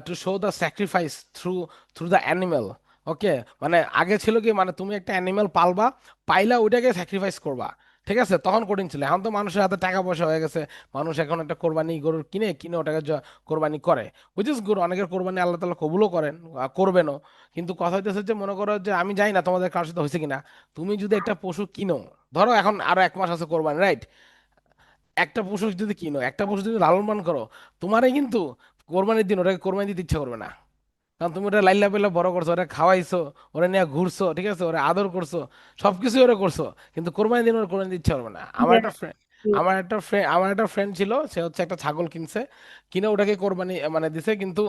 to show the sacrifice through the animal. ওকে, মানে আগে ছিল কি, মানে তুমি একটা অ্যানিমেল পালবা, পাইলা ওইটাকে স্যাক্রিফাইস করবা, ঠিক আছে? তখন কঠিন ছিল। এখন তো মানুষের হাতে টাকা পয়সা হয়ে গেছে, মানুষ এখন একটা কোরবানি গরুর কিনে কিনে ওটাকে কোরবানি করে, উইচ ইজ গুড। অনেকের কোরবানি আল্লাহ তাআলা কবুলও করেন, করবেনও। কিন্তু কথা হইতেছে যে, মনে করো যে আমি জানি না তোমাদের কারোর সাথে হয়েছে কিনা, তুমি যদি একটা পশু কিনো, ধরো এখন আরো 1 মাস আছে কোরবানি, রাইট? একটা পশু যদি কিনো, একটা পশু যদি লালন পালন করো, তোমারই কিন্তু কোরবানির দিন ওটাকে কোরবানি দিতে ইচ্ছা করবে না। কারণ তুমি ওটা লাইলা পাইলা বড় করছো, ওরা খাওয়াইছো, ওরা নিয়ে ঘুরছো, ঠিক আছে, ওরা আদর করছো, সবকিছু ওরা করছো, কিন্তু কোরবানি দিন ওরা কোরবানি দিতে ইচ্ছা করবে না। আমার একটা ফ্রেন্ড ছিল, সে হচ্ছে একটা ছাগল কিনছে, কিনে ওটাকে কোরবানি মানে দিছে, কিন্তু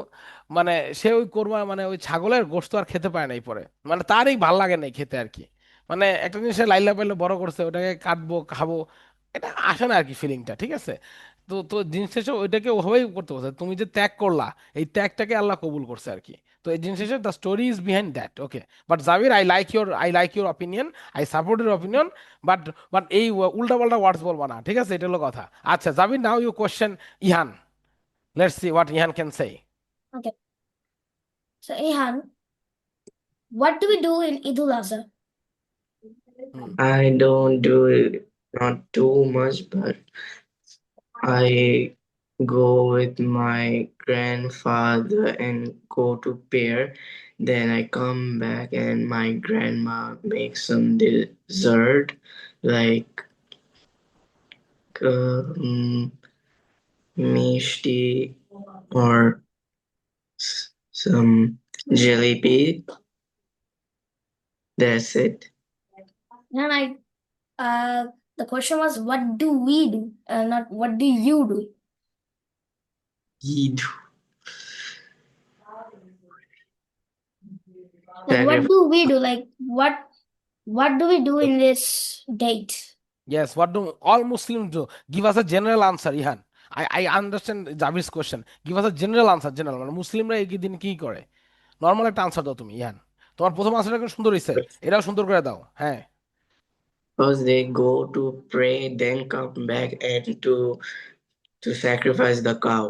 মানে সে ওই মানে ওই ছাগলের গোশত আর খেতে পায় নাই পরে, মানে তারই ভাল লাগে নাই খেতে আর কি। মানে একটা জিনিস সে লাইলা পাইলা বড় করছে, ওটাকে কাটবো খাবো, এটা আসে না আর কি ফিলিংটা, ঠিক আছে? তো তো দিন শেষে ওইটাকে ওভাবেই করতে বলছে, তুমি যে ত্যাগ করলা এই ত্যাগটাকে আল্লাহ কবুল করছে আর কি। তো এই দিন শেষে the story is behind that. Okay, but Jabir, I like your opinion, I support your opinion, but but এই উল্টা পাল্টা ওয়ার্ডস বলবা না, ঠিক আছে? এটা হলো কথা। আচ্ছা Jabir, now you question Ihan, let's see what Ihan can say. Okay. So, Ihan, what do we do in Idul Adha? I don't do it, not too much, but I go with my grandfather and go to prayer. Then I come back and my grandma makes some dessert like um, mishti or some jalebi. That's it. And the question was, what do we do? Not what do you do? Eid. Like, what do we do? Like, what do we do in this date? Yes, what do all Muslims do? Give us a general answer, Ihan. I understand Javir's question. Give us a general answer, general, মানে মুসলিমরা এই দিন কি করে? নর্মাল একটা আনসার দাও তুমি, ইহান। তোমার প্রথম আনসারটা কিন্তু সুন্দর হয়েছে, এটাও সুন্দর করে দাও, হ্যাঁ। First they go to pray, then come back and to sacrifice the cow.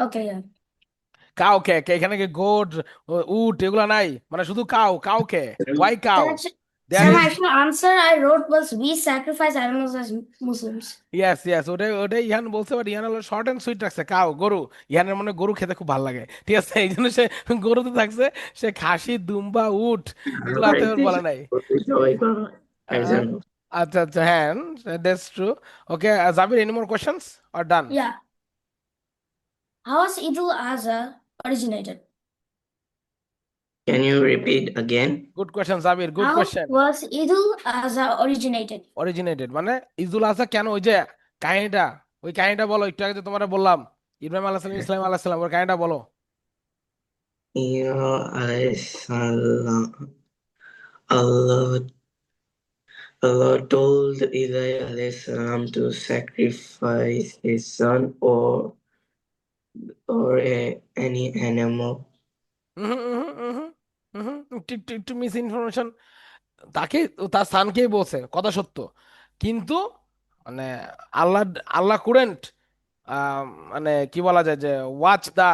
Okay, yeah. Cow কে কে এখানে কি গোট, উট এগুলা নাই, মানে শুধু কাউ, কাউ কে, why cow? So my actual answer I wrote was, we sacrifice animals as Muslims. Yes yes, ওটাই ওটাই ইহান বলছে, বাট ইহান হলো শর্ট এন্ড সুইট রাখছে, কাউ, গরু। ইহানের মনে হয় গরু খেতে খুব ভালো লাগে, ঠিক আছে, এই জন্য সে গরুতে থাকছে। সে খাসি, দুম্বা, উট এগুলো হাতে বলে নাই। আহ, আচ্ছা আচ্ছা, হ্যাঁ, that's true. Okay Jabir, any more questions আর done? Yeah. How was Idul Adha originated? Can you repeat again? Good question Jabir, good How question. was Idul Adha originated? Originated মানে ঈদুল আজহা কেন, ওই যে কাহিনীটা, ওই কাহিনীটা বলো, একটু আগে যে তোমার বললাম ইব্রাহিম আলাইহিস সালাম, ইসলাম আলাইহিস সালাম, ওর কাহিনীটা বলো। Ya salam. Allah Allah told Elijah alayhi salam to sacrifice his son any animal. একটু একটু একটু মিস ইনফরমেশন। তাকে, তার সানকেই বলছে, কথা সত্য, কিন্তু মানে আল্লাহ আল্লাহ কুডেন্ট, মানে কি বলা যায় যে ওয়াচ দা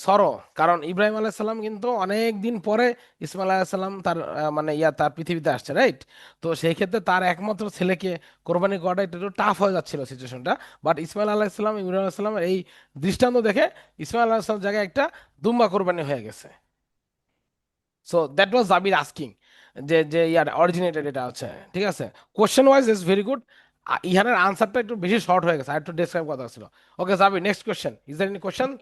সরো। কারণ ইব্রাহিম আলাইসাল্লাম কিন্তু অনেক দিন পরে ইসমাইল আলাইসাল্লাম তার মানে তার পৃথিবীতে আসছে, রাইট? তো সেই ক্ষেত্রে তার একমাত্র ছেলেকে কোরবানি করাটা একটু টাফ হয়ে যাচ্ছিল সিচুয়েশনটা। বাট ইসমাইল আলাইসাল্লাম, ইব্রাহিম আলাইসাল্লামের এই দৃষ্টান্ত দেখে ইসমাইল আলাইসাল্লাম জায়গায় একটা দুম্বা কোরবানি হয়ে গেছে। So that was Jabir asking, যে যে অরিজিনেটেড এটা হচ্ছে, ঠিক আছে? Question wise is very good. ইহানের আনসারটা একটু বেশি শর্ট হয়ে গেছে, আর একটু ডেসক্রাইব কথা ছিল। Okay Jabir, next question, is there any question?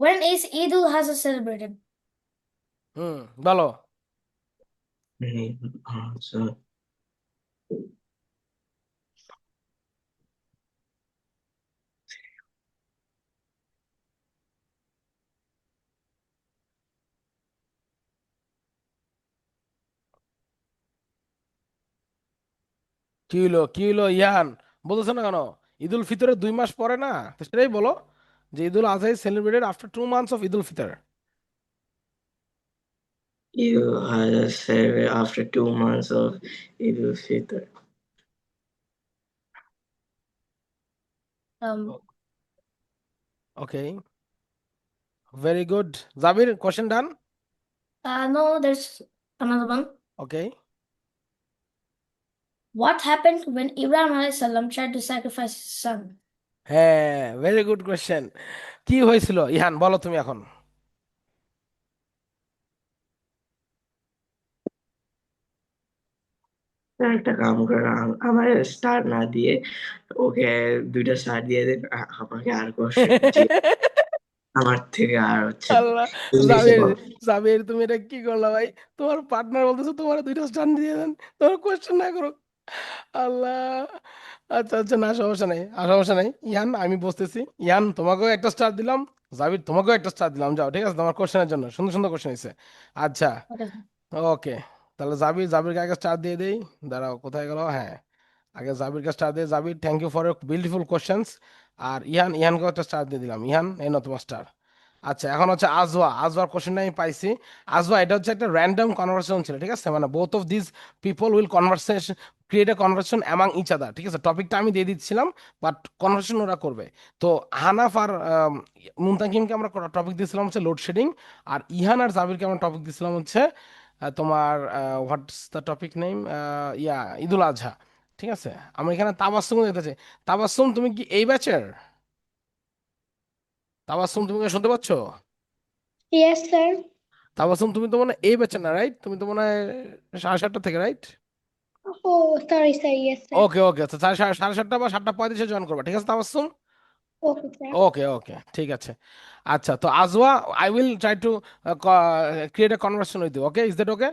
When is Idul Adha celebrated? বলো। So কি হলো ইয়ান, বলতেছো না কেন? ঈদুল ফিতরের 2 মাস পরে না, তো সেটাই বলো, যে Eidul Azha is celebrated after 2 months of Eidul Fitr. you had a survey after 2 months of Idul Fitr. Okay, very good. Jabir, question done? No, there's another one. Okay, What happened when Ibrahim alayhis salam tried to sacrifice his son? হ্যাঁ, ভেরি গুড কোশ্চেন। কি হয়েছিল ইহান, বলো তুমি এখন। একটা কাম করে আমার স্টার না দিয়ে ওকে 2টা স্টার দিয়ে দেন, আমাকে আর কোশ্চেন আমার থেকে আর হচ্ছে আল্লাহ, ইংলিশে জাবির, বলো। জাবির তুমি এটা কি করলা ভাই? তোমার পার্টনার বলতেছো তোমার 2টা স্টান দিয়ে দেন, তোমার কোশ্চেন না করো। আল্লাহ, আচ্ছা আচ্ছা, না সমস্যা নেই, আর সমস্যা নেই ইয়ান, আমি বুঝতেছি। ইয়ান, তোমাকেও একটা স্টার দিলাম, জাবির তোমাকেও একটা স্টার দিলাম, যাও, ঠিক আছে? তোমার কোশ্চেনের জন্য সুন্দর সুন্দর কোশ্চেন হয়েছে। আচ্ছা, Okay. ওকে, তাহলে জাবির, জাবিরকে আগে স্টার দিয়ে দেই। দাঁড়াও, কোথায় গেল? হ্যাঁ, আগে জাবিরকে স্টার দিয়ে, Jabir thank you for your beautiful questions. আর ইহানকে একটা স্টার দিয়ে দিলাম, ইহান এই না তোমার স্টার। আচ্ছা, এখন হচ্ছে আজওয়ার কোশ্চেনটা আমি পাইছি। আজওয়া, এটা হচ্ছে একটা র্যান্ডম কনভারসেশন ছিল, ঠিক আছে? মানে both of this people will conversation, create a conversation among each other, ঠিক আছে? টপিকটা আমি দিয়ে দিচ্ছিলাম, বাট কনভারসেশন ওরা করবে। তো হানাফ আর মুনতাকিমকে আমরা টপিক দিয়েছিলাম হচ্ছে লোডশেডিং, আর ইহান আর জাবিরকে আমরা টপিক দিয়েছিলাম হচ্ছে তোমার হোয়াটস দ্য টপিক নেম, ঈদুল আজহা, ঠিক আছে? আমরা এখানে তাবাসসুম দেখতেছি। তাবাসসুম, তুমি কি এই ব্যাচের? তাবাসসুম, তুমি কি শুনতে পাচ্ছ? Yes, sir. তাবাসসুম, তুমি তো মানে এই ব্যাচের না, রাইট? তুমি তো মানে 7:30 থেকে, right? Oh, sorry, sir. Yes, sir. Okay ওকে, তো 7:30 বা 7:35 জয়েন করবা, ঠিক আছে তাবাসসুম? Okay, sir. ওকে ওকে, ঠিক আছে। আচ্ছা, তো Ajwa, I will try to create a conversation with you, okay? Is that okay?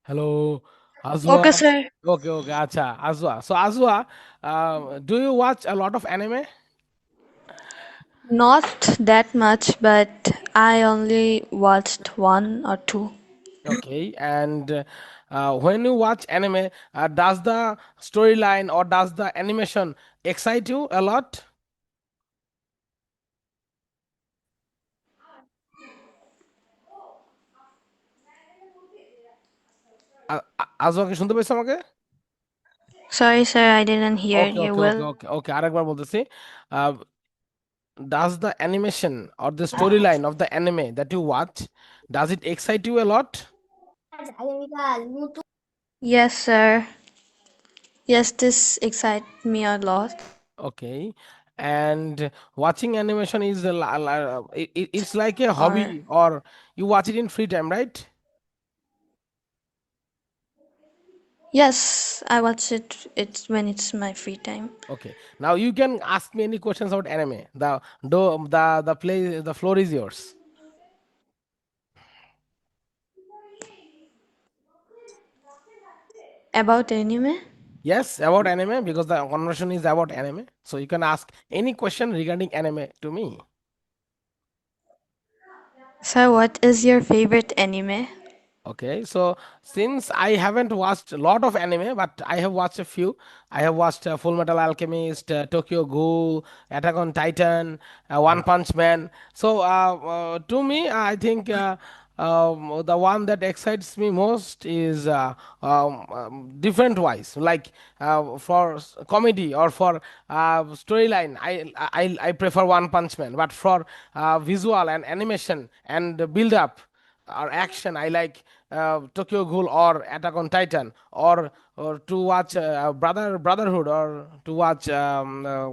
Hello Ajwa. Okay, sir. Okay okay, আচ্ছা Ajwa, so Ajwa, do you watch a lot of anime? Not that much, but I only watched one or two. Okay, and when you watch anime, does the storyline or does the animation excite you a lot? আজও কি শুনতে পেয়েছো আমাকে? Sorry, sir, I didn't hear okay you okay okay well. ওকে ওকে, আরেকবার বলতেছি। Does the animation or the storyline of the anime that you watch, does it excite you a lot? Yes, sir. Yes, this excites me a lot. Okay, and watching animation is it's like a Or hobby, or you watch it in free time, right? yes, I watch it. It's when it's my free time. Okay, now you can ask me any questions about anime. The floor is yours. About anime? Yes, about anime, because the conversation is about anime. So you can ask any question regarding anime to me. Sir, what is your favorite anime? Okay, so since I haven't watched a lot of anime, but I have watched a few. I have watched Full Metal Alchemist, Tokyo Ghoul, Attack on Titan, One Punch Man. So to me, I think the one that excites me most is different wise, like for comedy or for storyline. I prefer One Punch Man, but for visual and animation and build up or action, I like Tokyo Ghoul or Attack on Titan, or to watch Brotherhood, or to watch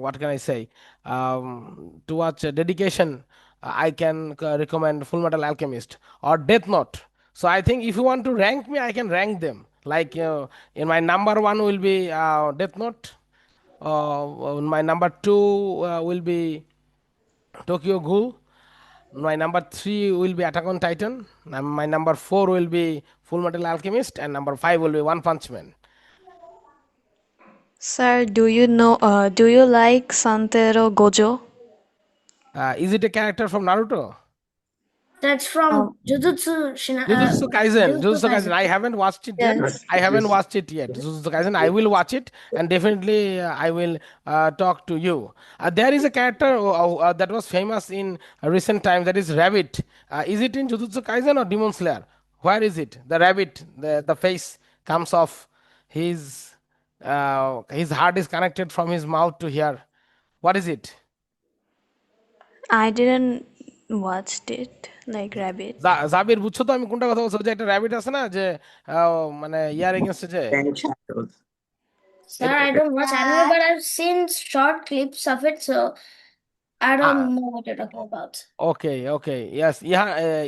what can I say, to watch Dedication. I can recommend Full Metal Alchemist or Death Note. So I think if you want to rank me, I can rank them. Like in my number one will be Death Note. My number two will be Tokyo Ghoul. My number three will be Attack on Titan. And my number four will be Full Metal Alchemist, and number five will be One Punch Man. Sir, do you like Santero Gojo? Is it a character from Naruto? That's from Jujutsu Jujutsu Kaisen. Jujutsu Kaisen. Kaisen. I haven't watched it yet. Yes. I haven't watched it yet. Jujutsu Kaisen. I will watch it, and definitely I will talk to you. There is a character that was famous in recent times. That is Rabbit. Is it in Jujutsu Kaisen or Demon Slayer? Where is it? The rabbit. The face comes off. His heart is connected from his mouth to here. What is it? I didn't watched it like Rabbit. জাবির, বুঝছো তো আমি কোনটা কথা বলছি? ওই যে একটা র্যাবিট আছে না, যে মানে ইয়ার এগেনস্টে যে Ten shadows. Sir, I don't watch anime, but I've seen short clips of it, so I don't know what you're talking about. ওকে ওকে, ইয়াস।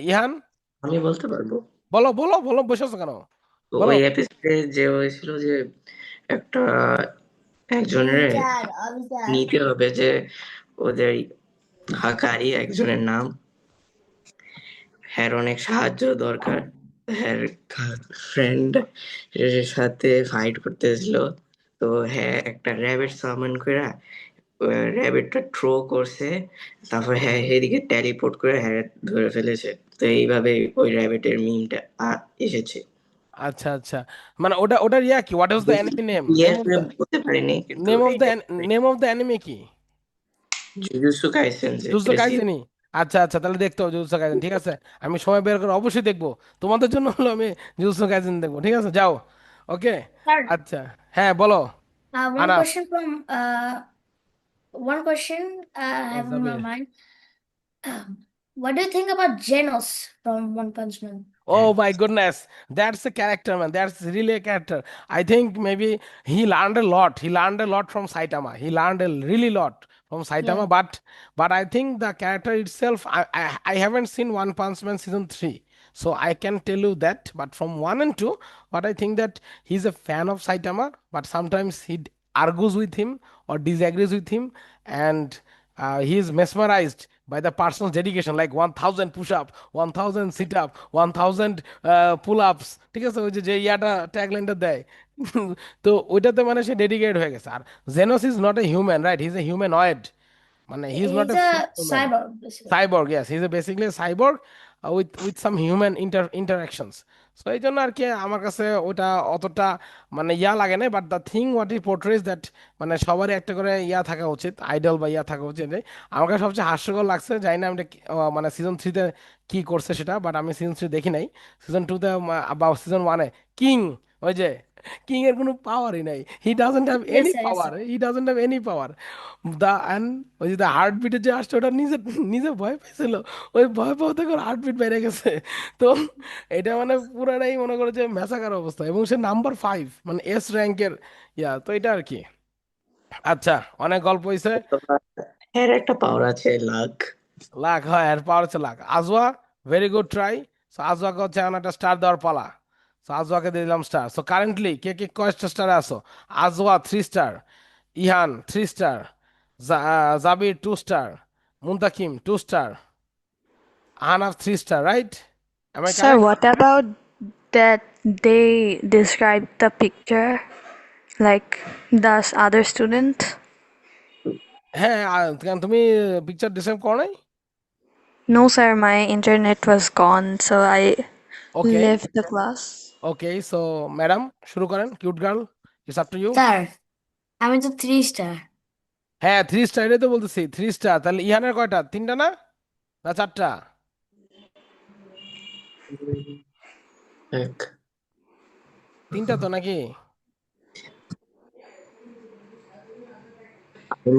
ইহান, আমি বলতে পারবো। বলো বলো বলো, বসেছো কেন? তো বলো। ওই এপিসোডে যে হয়েছিল যে একটা একজনের নিতে হবে যে ওদের হাকারি একজনের নাম, হ্যার অনেক সাহায্য দরকার, হ্যার ফ্রেন্ড এর সাথে ফাইট করতেছিল। তো হ্যাঁ একটা র্যাবিট সামন করে র্যাবিটটা থ্রো করছে, তারপর হ্যাঁ এদিকে টেলিপোর্ট করে হ্যাঁ ধরে ফেলেছে। তো এইভাবে ওই র্যাবিটের মিমটা এসেছে। আচ্ছা আচ্ছা, মানে ওটার ইয়া কি, হোয়াট ইজ দ্য বেশি অ্যানিমি নেম, ইয়ে করে বলতে পারিনি কিন্তু এটা নেম অফ দ্য অ্যানিমে কি? জুজুৎসু কাইসেন যে জুজুৎসু এটা কাইসেনি? আচ্ছা আচ্ছা, তাহলে দেখতে হবে জুজুৎসু কাইসেন, ঠিক আছে। আমি সময় বের করে অবশ্যই দেখবো, তোমাদের জন্য হলো আমি জুজুৎসু কাইসেন দেখবো, ঠিক আছে, যাও। ওকে। Sir, আচ্ছা, হ্যাঁ বলো। one আনাফ। question from one question I have in my Jabir. mind. What do you think about Genos from One Punch Man? Oh my goodness, that's a character, man. That's really a character. I think maybe he learned a lot. He learned a lot from Saitama. He learned a really lot from Yeah. Saitama. But I think the character itself, I haven't seen One Punch Man season three, so I can tell you that. But from one and two, but I think that he's a fan of Saitama. But sometimes argues with him or disagrees with him, and he is mesmerized by the person's dedication, like 1000 push up, 1000 sit up, 1000 pull ups, ঠিক আছে, ওই যে যে ইয়াটা ট্যাগলাইনটা দেয় তো ওইটাতে মানে সে ডেডিকেট হয়ে গেছে। আর Genos is not a human, right? He is a humanoid, মানে he is not He's a full a human. cyborg, basically. Cyborg, yes, he's basically a cyborg with some human interactions. So এই জন্য আর কি আমার কাছে ওটা অতটা মানে ইয়া লাগে না, but the thing what E পোর্ট্রেস that, মানে সবারই একটা করে ইয়া থাকা উচিত, আইডল বা ইয়া থাকা উচিত। আমার কাছে সবচেয়ে হাস্যকর লাগছে, জানি না আমি এটা মানে সিজন থ্রিতে কি করছে সেটা, বাট আমি সিজন থ্রি দেখি নাই। সিজন টুতে বা সিজন ওয়ানে কিং, ওই যে কিং এর কোনো পাওয়ারই নাই, he doesn't have Yes, any sir. Yes, power, sir. He doesn't have any power. The and ওই যে হার্ট বিটে যে আসছে ওটা নিজে নিজে ভয় পেয়েছিল, ওই ভয় পাওয়া থেকে ওর হার্ট বিট বেড়ে গেছে। তো এটা মানে পুরাটাই মনে করে যে মেসাকার অবস্থা, এবং সে নাম্বার ফাইভ, মানে এস র্যাঙ্কের ইয়া, তো এটা আর কি। আচ্ছা, অনেক গল্প হয়েছে। এর একটা পাওয়ার আছে লাক। লাখ হয়, আর পাওয়ার হচ্ছে lakh. Ajwa, very good try. So আজওয়াকে হচ্ছে এখন একটা স্টার দেওয়ার পালা। সো আজওয়াকে দিয়ে দিলাম স্টার। সো কারেন্টলি কে কে কয়টা স্টারে আছো? Ajwa 3 star, Ihan 3 star, Jabir 2 star, Muntakim 2 star, Ahnaf 3 star, right? Am I Sir, correct? what about that they describe the picture like does other student? হ্যাঁ, কেন তুমি পিকচার ডিসাইড করো নাই? No, sir, my internet was gone, so I okay, left the class. Okay. So madam শুরু করেন, cute girl, it's up to you. Sir, I'm into 3 star. হ্যাঁ, 3 স্টার, তো বলতেছি 3 স্টার। তাহলে ইহানের কয়টা, তিনটা না না চারটা? এক। তিনটা তো নাকি?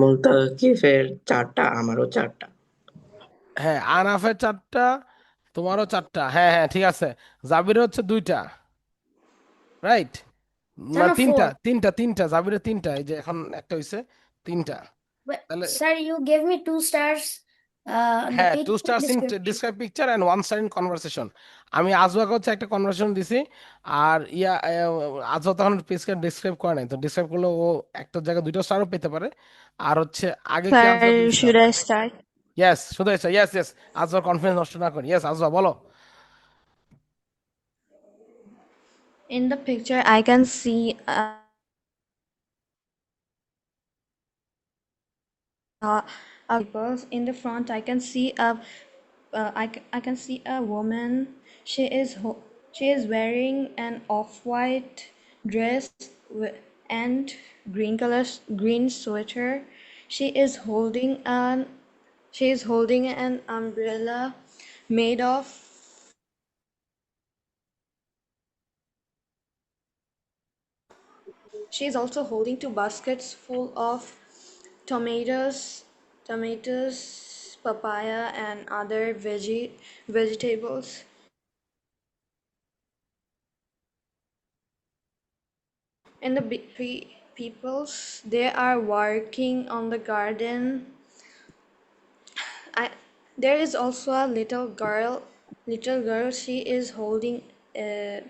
মুলতাকিফের 4টা, আমারও 4টা। হ্যাঁ, আনাফের 4টা, তোমারও 4টা, হ্যাঁ হ্যাঁ ঠিক আছে। জাবিরের হচ্ছে 2টা, রাইট? Son না, of তিনটা 4. তিনটা তিনটা, জাবিরের 3টা, এই যে এখন একটা হইছে, 3টা। But, তাহলে sir, you gave me 2 stars. The হ্যাঁ, 2 star in description. Describe picture and 1 star in conversation. আমি আজওয়াকে হচ্ছে একটা কনভারসেশন দিছি, আর ইয়া আজওয়া তখন পিকচার ডিসক্রাইব করে নাই, তো ডিসক্রাইব করলে ও একটা জায়গায় 2টা স্টারও পেতে পারে। আর হচ্ছে আগে কি আজওয়া Sir, দিয়েছিল? should I start? ইয়েস, শুধু ইয়েস ইয়েস, আজওয়ার কনফিডেন্স নষ্ট না করি। ইয়েস আজওয়া, বলো। In the picture, I can see people. In the front, I can see I can see a woman. She is wearing an off-white dress and green sweater. She is holding an she is holding an umbrella made of. She is also holding two baskets full of tomatoes, papaya, and other vegetables. And the peoples, they are working on the garden. I, there is also a little girl. Little girl, she is holding a,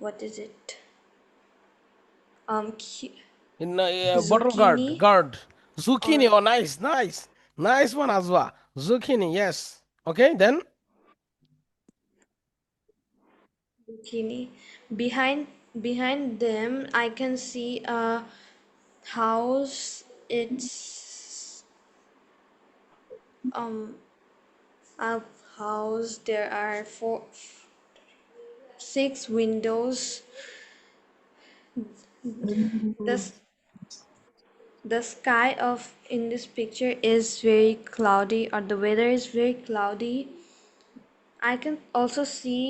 what is it? Um, In bottle guard, zucchini zucchini. or Oh, nice, nice, nice one, Azwa. Zucchini, yes. Okay, then. zucchini. Behind them, I can see a house. It's um a house. There are four. 6 windows. The, s- the sky of in this picture is very cloudy, or the weather is very cloudy. I can also see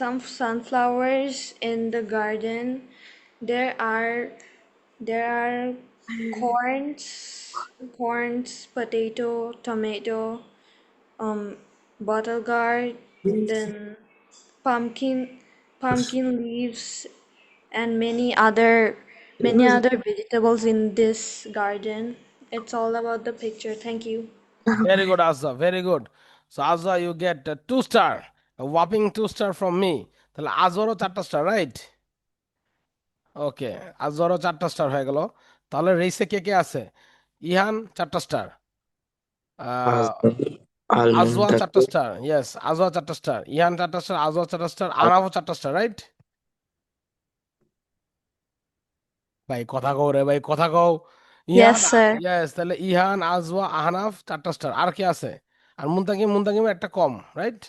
some sunflowers in the garden. There are there are corns, potato, tomato, um, bottle gourd, then pumpkin, pumpkin leaves, and many other vegetables in this garden. It's all about the picture. Thank you. Very good, Azza. Very good. So Azza, you get a 2 star, a whopping 2 star from me. তাহলে আজরও 4টা স্টার, রাইট? ওকে, আজরও 4টা স্টার হয়ে গেল। তাহলে রেসে কে কে আছে? ইহান 4টা স্টার, আজওয়া Almond 4টা স্টার, ইয়েস, আজওয়া 4টা স্টার, ইহান 4টা স্টার, আজওয়া 4টা স্টার, আনাফও 4টা স্টার, রাইট? ভাই কথা কও রে, ভাই কথা কও। Ihan, Yes, sir. ইয়েস, তাহলে ইহান, আজওয়া, আহনাফ 4টা স্টার। আর কে আছে? আর মুনতাকিম একটা কম, রাইট?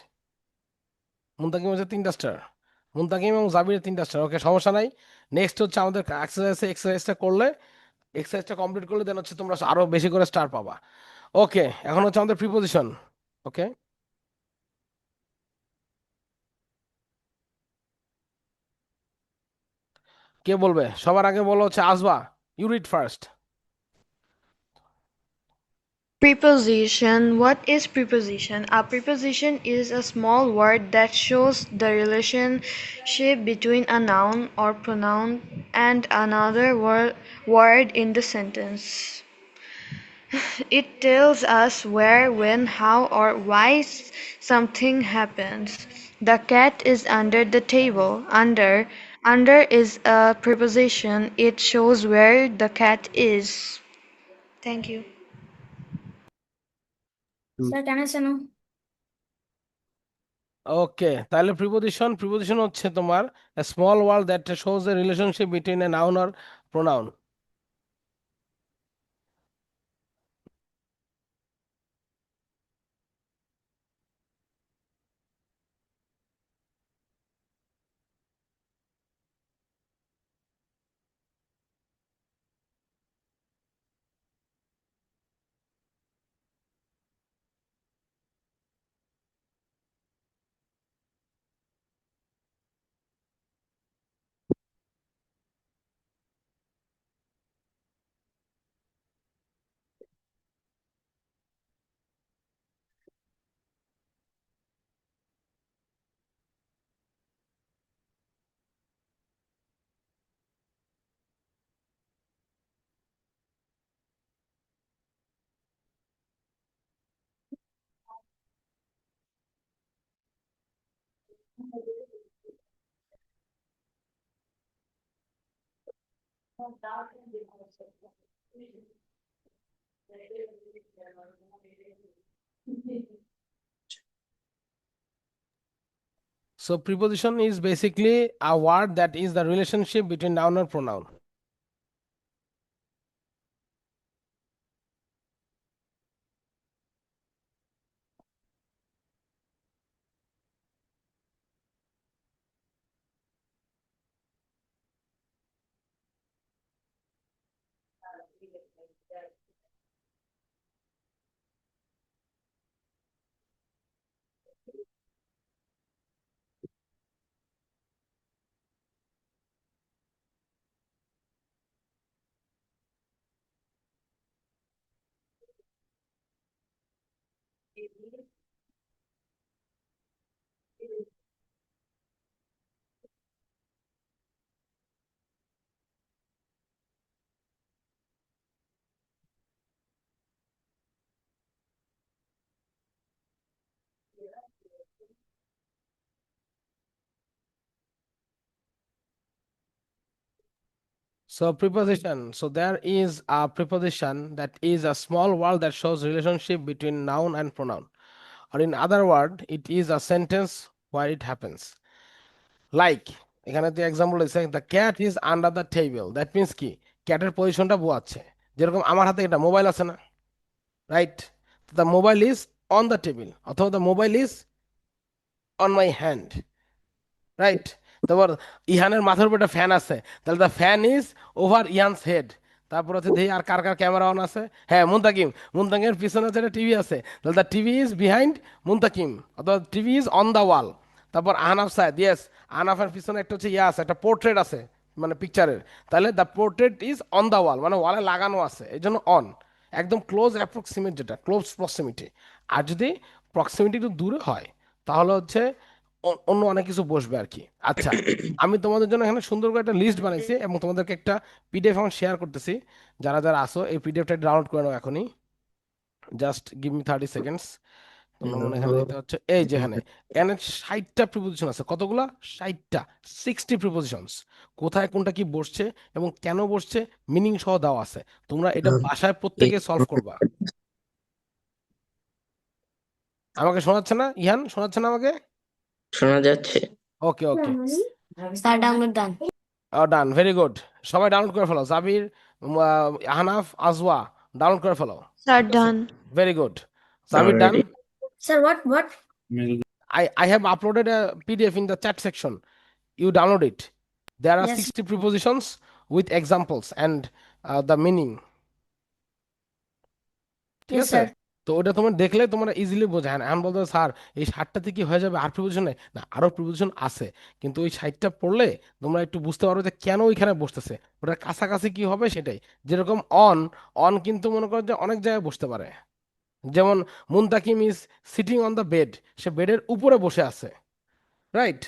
মুনতাকিম হচ্ছে 3টা স্টার, মুনতাকিম এবং জাবির 3টা স্টার। ওকে, সমস্যা নাই। নেক্সট হচ্ছে আমাদের এক্সারসাইজটা করলে, এক্সারসাইজটা কমপ্লিট করলে দেন হচ্ছে তোমরা আরো বেশি করে স্টার পাবা। ওকে, এখন হচ্ছে আমাদের প্রিপোজিশন। ওকে, কে বলবে? সবার আগে বলো হচ্ছে Ajwa, you read first. Preposition. What is preposition? A preposition is a small word that shows the relationship between a noun or pronoun and another word in the sentence. It tells us where, when, how, or why something happens. The cat is under the table. Under is a preposition. It shows where the cat is. Thank you. Sir, can I say no? Okay, তাহলে প্রিপোজিশন হচ্ছে তোমার small word that shows the relationship between a noun or pronoun. So preposition is basically a word that is the relationship between noun or pronoun. So preposition. So there is a preposition that is a small word that shows relationship between noun and pronoun. Or in other word, it is a sentence where it happens. Like এখানে যে এক্সাম্পল দিচ্ছে, the cat is under the table. That means কি? ক্যাটের পজিশনটা বোঝাচ্ছে। যেরকম আমার হাতে একটা মোবাইল আছে না, right? The mobile is on the table অথবা the mobile is on my hand. Right. তারপর ইহানের মাথার উপর একটা ফ্যান আছে, তাহলে the fan is over Ihan's head. তারপর হচ্ছে দেখি আর কার কার ক্যামেরা অন আছে। হ্যাঁ, মুনতাকিম, মুনতাকিমের পিছনে হচ্ছে একটা টিভি আছে, তাহলে the TV is behind Muntakim, অথবা টিভি ইজ অন দ্য ওয়াল। তারপর আহনাফ সাহেদ, ইয়েস, আহনাফের পিছনে একটা হচ্ছে ইয়ে আছে, একটা পোর্ট্রেট আছে মানে পিকচারের, তাহলে the portrait is on the wall, মানে ওয়ালে লাগানো আছে এই জন্য অন। একদম ক্লোজ অ্যাপ্রক্সিমেট, যেটা ক্লোজ প্রক্সিমিটি। আর যদি প্রক্সিমিটি একটু দূরে হয় তাহলে হচ্ছে অন্য অনেক কিছু বসবে আর কি। আচ্ছা, আমি তোমাদের জন্য এখানে সুন্দর করে একটা লিস্ট বানাইছি এবং তোমাদেরকে একটা পিডিএফ এখন শেয়ার করতেছি। যারা যারা আসো এই পিডিএফটা ডাউনলোড করে নাও এখনই, জাস্ট গিভ মি 30 সেকেন্ডস। তোমরা মনে এখানে দেখতে পাচ্ছ এই যে এখানে এখানে 60টা প্রিপোজিশন আছে। কতগুলা? 60টা, 60 প্রিপোজিশনস। কোথায় কোনটা কি বসছে এবং কেন বসছে মিনিং সহ দেওয়া আছে। তোমরা এটা বাসায় প্রত্যেকে সলভ করবা। আমাকে শোনাচ্ছে না ইহান? শোনাচ্ছে না আমাকে? শোনা যাচ্ছে। ওকে ওকে, Start download done. Done, very good. সবাই ডাউনলোড করে ফেলো, জাবির, আহনাফ, আজওয়া, ডাউনলোড করে ফেলো। Sir, done. Very good. Jabir done. Already. Sir, what? I have uploaded a PDF in the chat section. You download it. There are Yes. 60 prepositions with examples and the meaning. ঠিক Yes, আছে? sir. তো ওটা তোমরা দেখলে তোমরা ইজিলি বোঝায় না। এখন বলতে স্যার এই 60টাতে কি হয়ে যাবে, আর প্রিপোজিশন নেই না? আরো প্রিপোজিশন আছে, কিন্তু ওই 60টা পড়লে তোমরা একটু বুঝতে পারবে যে কেন ওইখানে বসতেছে, ওটার কাছাকাছি কি হবে সেটাই। যেরকম অন, অন কিন্তু মনে করো যে অনেক জায়গায় বসতে পারে। যেমন Muntakim is sitting on the bed, সে বেডের উপরে বসে আছে, রাইট?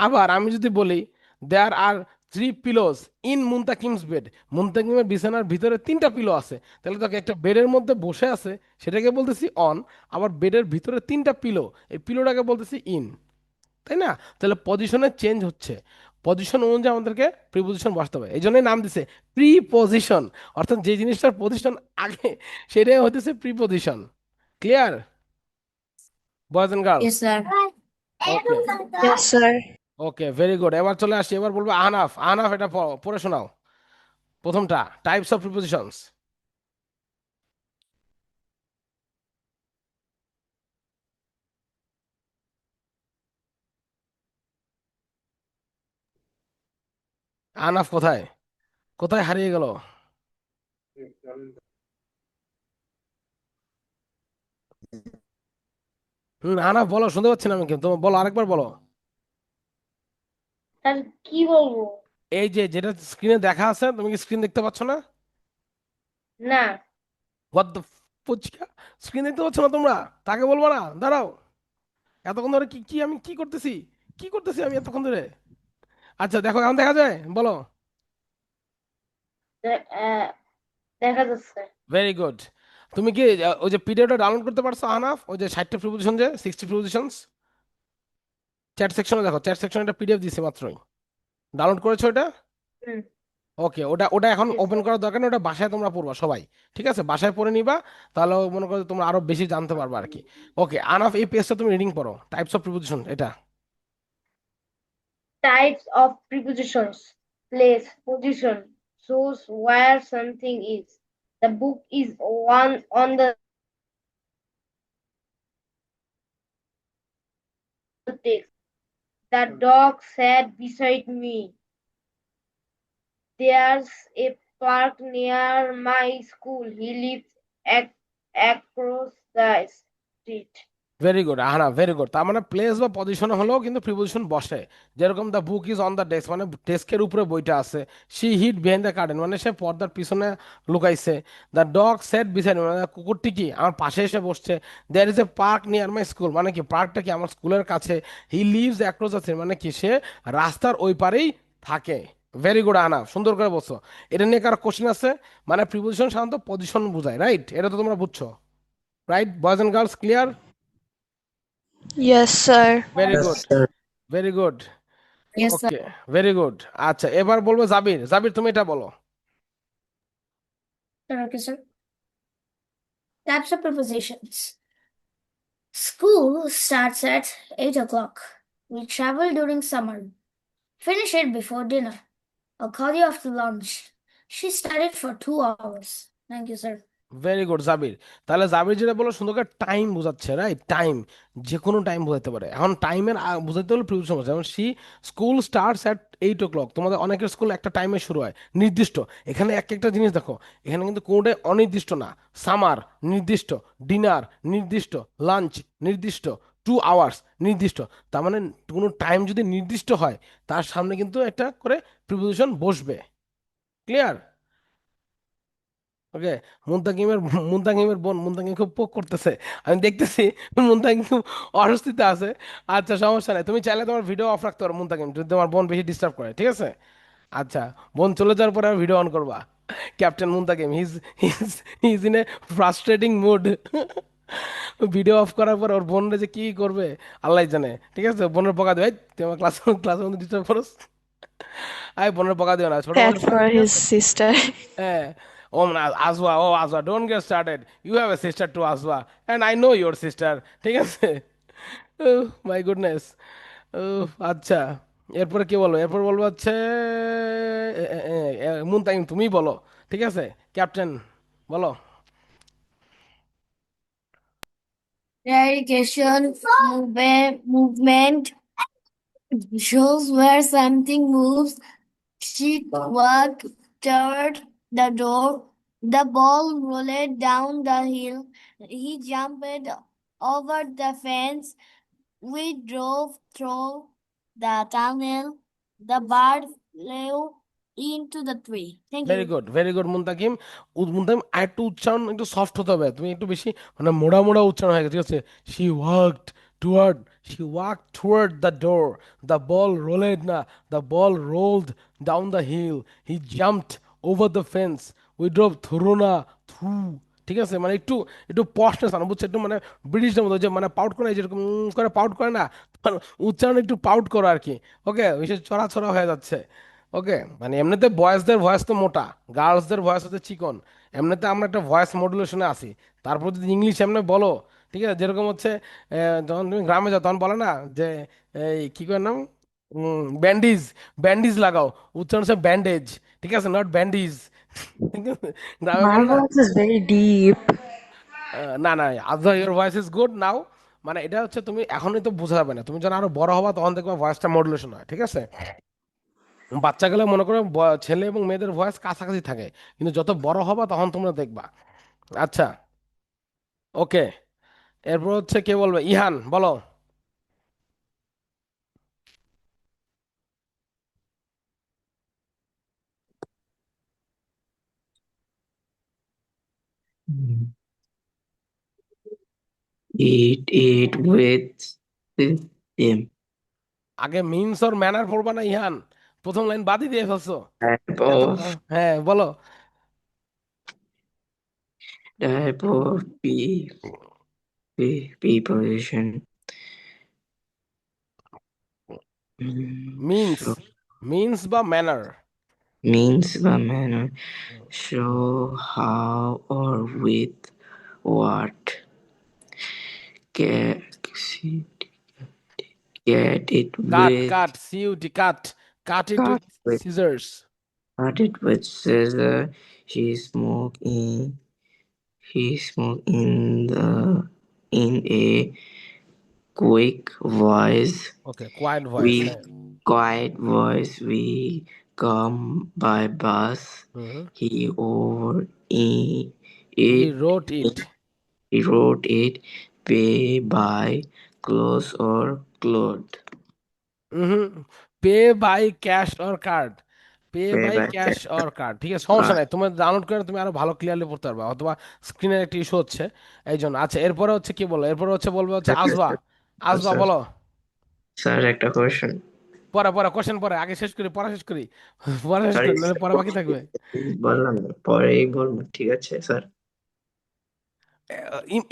আবার আমি যদি বলি there are 3 pillows in Muntakim's bed, মুনতাকিমের বিছানার ভিতরে 3টা পিলো আছে, তাহলে তাকে একটা বেডের মধ্যে বসে আছে সেটাকে বলতেছি অন, আবার বেডের ভিতরে 3টা পিলো, এই পিলোটাকে বলতেছি ইন, তাই না? তাহলে পজিশনের চেঞ্জ হচ্ছে, পজিশন অনুযায়ী আমাদেরকে প্রিপোজিশন বসাতে হবে। এই জন্যই নাম দিছে প্রিপোজিশন, অর্থাৎ যে জিনিসটার পজিশন আগে সেটাই হতেছে preposition. Clear boys and girls? Yes, sir. Okay Yes, sir. Okay, very good. এবার চলে আসছি, এবার বলবো আহনাফ। আহনাফ এটা পড়ে শোনাও প্রথমটা, টাইপস অফ প্রিপোজিশনস। আহনাফ কোথায়, কোথায় হারিয়ে গেল? আহনাফ বলো, শুনতে পাচ্ছি না আমি, কিন্তু বলো, আরেকবার বলো। স্যার কি বলবো? এই যে যেটা স্ক্রিনে দেখা আছে, তুমি কি স্ক্রিন দেখতে পাচ্ছ না? না। হোয়াট দ্য পুচকা, স্ক্রিন দেখতে পাচ্ছ না তোমরা? তাকে বলবো না? দাঁড়াও, এতক্ষণ ধরে কি কি আমি কি করতেছি, কি করতেছি আমি এতক্ষণ ধরে? আচ্ছা দেখো, এখন দেখা যায়, বলো। আহ, দেখা যাচ্ছে। Very good. তুমি কি ওই যে পিডিএফটা ডাউনলোড করতে পারছো আহনাফ, ওই যে 60টা প্রিপোজিশন, যে 60 প্রিপোজিশনস? চ্যাট সেকশনে দেখো, চ্যাট সেকশনে একটা পিডিএফ দিছি মাত্রই, ডাউনলোড করেছো এটা? হুম। ওকে, ওটা ওটা এখন Yes, ওপেন sir. করার দরকার নেই, ওটা বাসায় তোমরা পড়বা সবাই, ঠিক আছে? বাসায় পড়ে নিবা, তাহলে মনে করো তোমরা আরো বেশি জানতে পারবা আর কি। ওকে আনাফ, এই পেজটা তুমি রিডিং করো, টাইপস অফ প্রিপোজিশন এটা। Types of prepositions: place, position, shows where something is. The book is one on the text. The dog sat beside me. There's a park near my school. He lives across the street. Very good Ahna, very good. তার মানে প্লেস বা পজিশন হলেও কিন্তু প্রিপোজিশন বসে। যেরকম the book is on the desk, মানে ডেস্কের উপরে বইটা আছে। She hid behind the curtain, মানে সে পর্দার পিছনে লুকাইছে। দ্য ডগ সেট বিসাইড, মানে কুকুরটি কি আমার পাশে এসে বসছে। There is a park near my school, মানে কি পার্কটা কি আমার স্কুলের কাছে। He lives across the street, মানে কি সে রাস্তার ওই পারেই থাকে। ভেরি গুড আহনা, সুন্দর করে বলছো। এটা নিয়ে কারো কোশ্চেন আছে? মানে প্রিপোজিশন সাধারণত পজিশন বোঝায়, রাইট? এটা তো তোমরা বুঝছো, right boys and girls? Clear? Yes, sir. Very Yes, good, sir. Very good. Yes, sir. Okay, very good. আচ্ছা এবার বলবো জাবির। জাবির তুমি এটা বলো। Sir, okay, sir. Types of prepositions. School starts at 8 o'clock. We travel during summer. Finish it before dinner. I'll call you after lunch. She studied for 2 hours. Thank you, sir. Very good Jabir. তাহলে জাবির যেটা বলো সুন্দর করে টাইম বোঝাচ্ছে, রাইট? টাইম, যে কোনো টাইম বোঝাতে পারে। এখন টাইমের বোঝাতে হলে প্রিপোজিশন বোঝায়। যেমন C school starts at 8 o'clock, তোমাদের অনেকের স্কুল একটা টাইমে শুরু হয়, নির্দিষ্ট। এখানে এক একটা জিনিস দেখো, এখানে কিন্তু কোনোটাই অনির্দিষ্ট না। সামার নির্দিষ্ট, ডিনার নির্দিষ্ট, লাঞ্চ নির্দিষ্ট, 2 hours নির্দিষ্ট। তার মানে কোনো টাইম যদি নির্দিষ্ট হয়, তার সামনে কিন্তু একটা করে প্রিপোজিশন বসবে। ক্লিয়ার? ওকে। মুনতাকিমের মুনতাকিমের বোন মুনতাকিম খুব পোক করতেছে, আমি দেখতেছি। মুনতাকিম খুব অস্বস্তিতে আছে। আচ্ছা সমস্যা নেই, তুমি চাইলে তোমার ভিডিও অফ রাখতে পারো মুনতাকিম, যদি তোমার বোন বেশি ডিস্টার্ব করে, ঠিক আছে? আচ্ছা, বোন চলে যাওয়ার পরে আর ভিডিও অন করবা। Captain Muntakim his his his in a frustrating mood. Video off করার পর ওর বোনরা যে কি করবে আল্লাহ জানে, ঠিক আছে? বোনের বকা দেবে, "এই, তুই আমার ক্লাসের মধ্যে ডিস্টার্ব করস।" আই বোনের বকা দিও না, ছোট That's মানুষ না, for ঠিক his আছে? sister. Eh, oh, Azwa, Azwa, don't get started. You have a sister to Azwa, and I know your sister. ঠিক আছে? My goodness. আচ্ছা, এরপরে কি বলো? এরপর বলবো হচ্ছে মুনতাইম, তুমি বলো, ঠিক আছে? ক্যাপ্টেন বলো। Derivation movement shows where something moves. She walked toward the door. The ball rolled down the hill. He jumped over the fence. We drove through the tunnel. The bird flew into the tree. Thank very you. Good, very good Muntakim. Muntakim আরেকটু উচ্চারণ একটু সফট হতে হবে, তুমি একটু বেশি মানে মোড়া মোড়া উচ্চারণ হয়ে গেছে, ঠিক আছে? She walked toward, she walk toward the door, the ball rolled না, the ball rolled down the hill, he jumped over the fence, we drove through না, থ্রু। ঠিক আছে? মানে একটু একটু পশনেস আনো, বুঝছো? একটু মানে ব্রিটিশদের মতো, যে মানে পাউট করে, যেরকম করে পাউট করে না, মানে উচ্চারণ একটু পাউট করো আর কি। ওকে, বিশেষ চড়া চড়া হয়ে যাচ্ছে। ওকে, মানে এমনিতে বয়েজদের ভয়েস তো মোটা, গার্লসদের ভয়েস হচ্ছে চিকন। এমনিতে আমরা একটা ভয়েস মডুলেশনে আসি, তারপর যদি ইংলিশ এমনি বলো, ঠিক আছে? যেরকম হচ্ছে যখন তুমি গ্রামে যাও তখন বলে না যে এই কি করে নাম, ব্যান্ডিজ, ব্যান্ডিজ লাগাও, উচ্চারণ হচ্ছে ব্যান্ডেজ, ঠিক আছে? Not bandage. ঠিক আছে? গ্রামে My বলে না। voice is very deep. না না, আদা your voice is good now. মানে এটা হচ্ছে তুমি এখনই তো বোঝা যাবে না, তুমি যখন আরো বড় হবা তখন দেখবে ভয়েসটা মডুলেশন হয়, ঠিক আছে? বাচ্চাগুলো মনে করো ছেলে এবং মেয়েদের ভয়েস কাছাকাছি থাকে, কিন্তু যত বড় হবা তখন তোমরা দেখবা। আচ্ছা, ওকে। এরপর হচ্ছে কে বলবে? ইহান বলো। Eat with them. আগে মিনস ওর ম্যানার পড়বা না ইহান? প্রথম লাইন বাদই দিয়ে ফেলছো। Type এত of হ্যাঁ বলো। type of preposition. Means, Show means বা manner. means the manner. Show how or with what. Get get it cut, with cut, C U T, cut, cut it cut with with scissors. cut it with scissor. She smoked in he smoked in a quick voice. Okay, quite voice, We হ্যাঁ। quiet voice. We come by bus. Hmm, He over he it. Wrote it. He wrote it. Pay by clothes or cloth. Hmm, pay by cash or card, pay Pay by by cash cash. Or card, ঠিক আছে? সমস্যা Card. নাই, তুমি ডাউনলোড করে তুমি আরো ভালো ক্লিয়ারলি পড়তে পারবা, অথবা স্ক্রিনের একটা ইস্যু হচ্ছে এই জন্য। আচ্ছা, এরপরে হচ্ছে কি বলো? এরপরে হচ্ছে বলবো হচ্ছে আজবা। আজবা স্যার বলো। স্যার একটা কোয়েশ্চেন। পরে পরে কোশ্চেন পরে, আগে শেষ করি, পড়া শেষ করি। পড়া শেষ সরি করি, নাহলে পড়া বাকি থাকবে। বললাম না, পরেই বলবো, ঠিক আছে স্যার?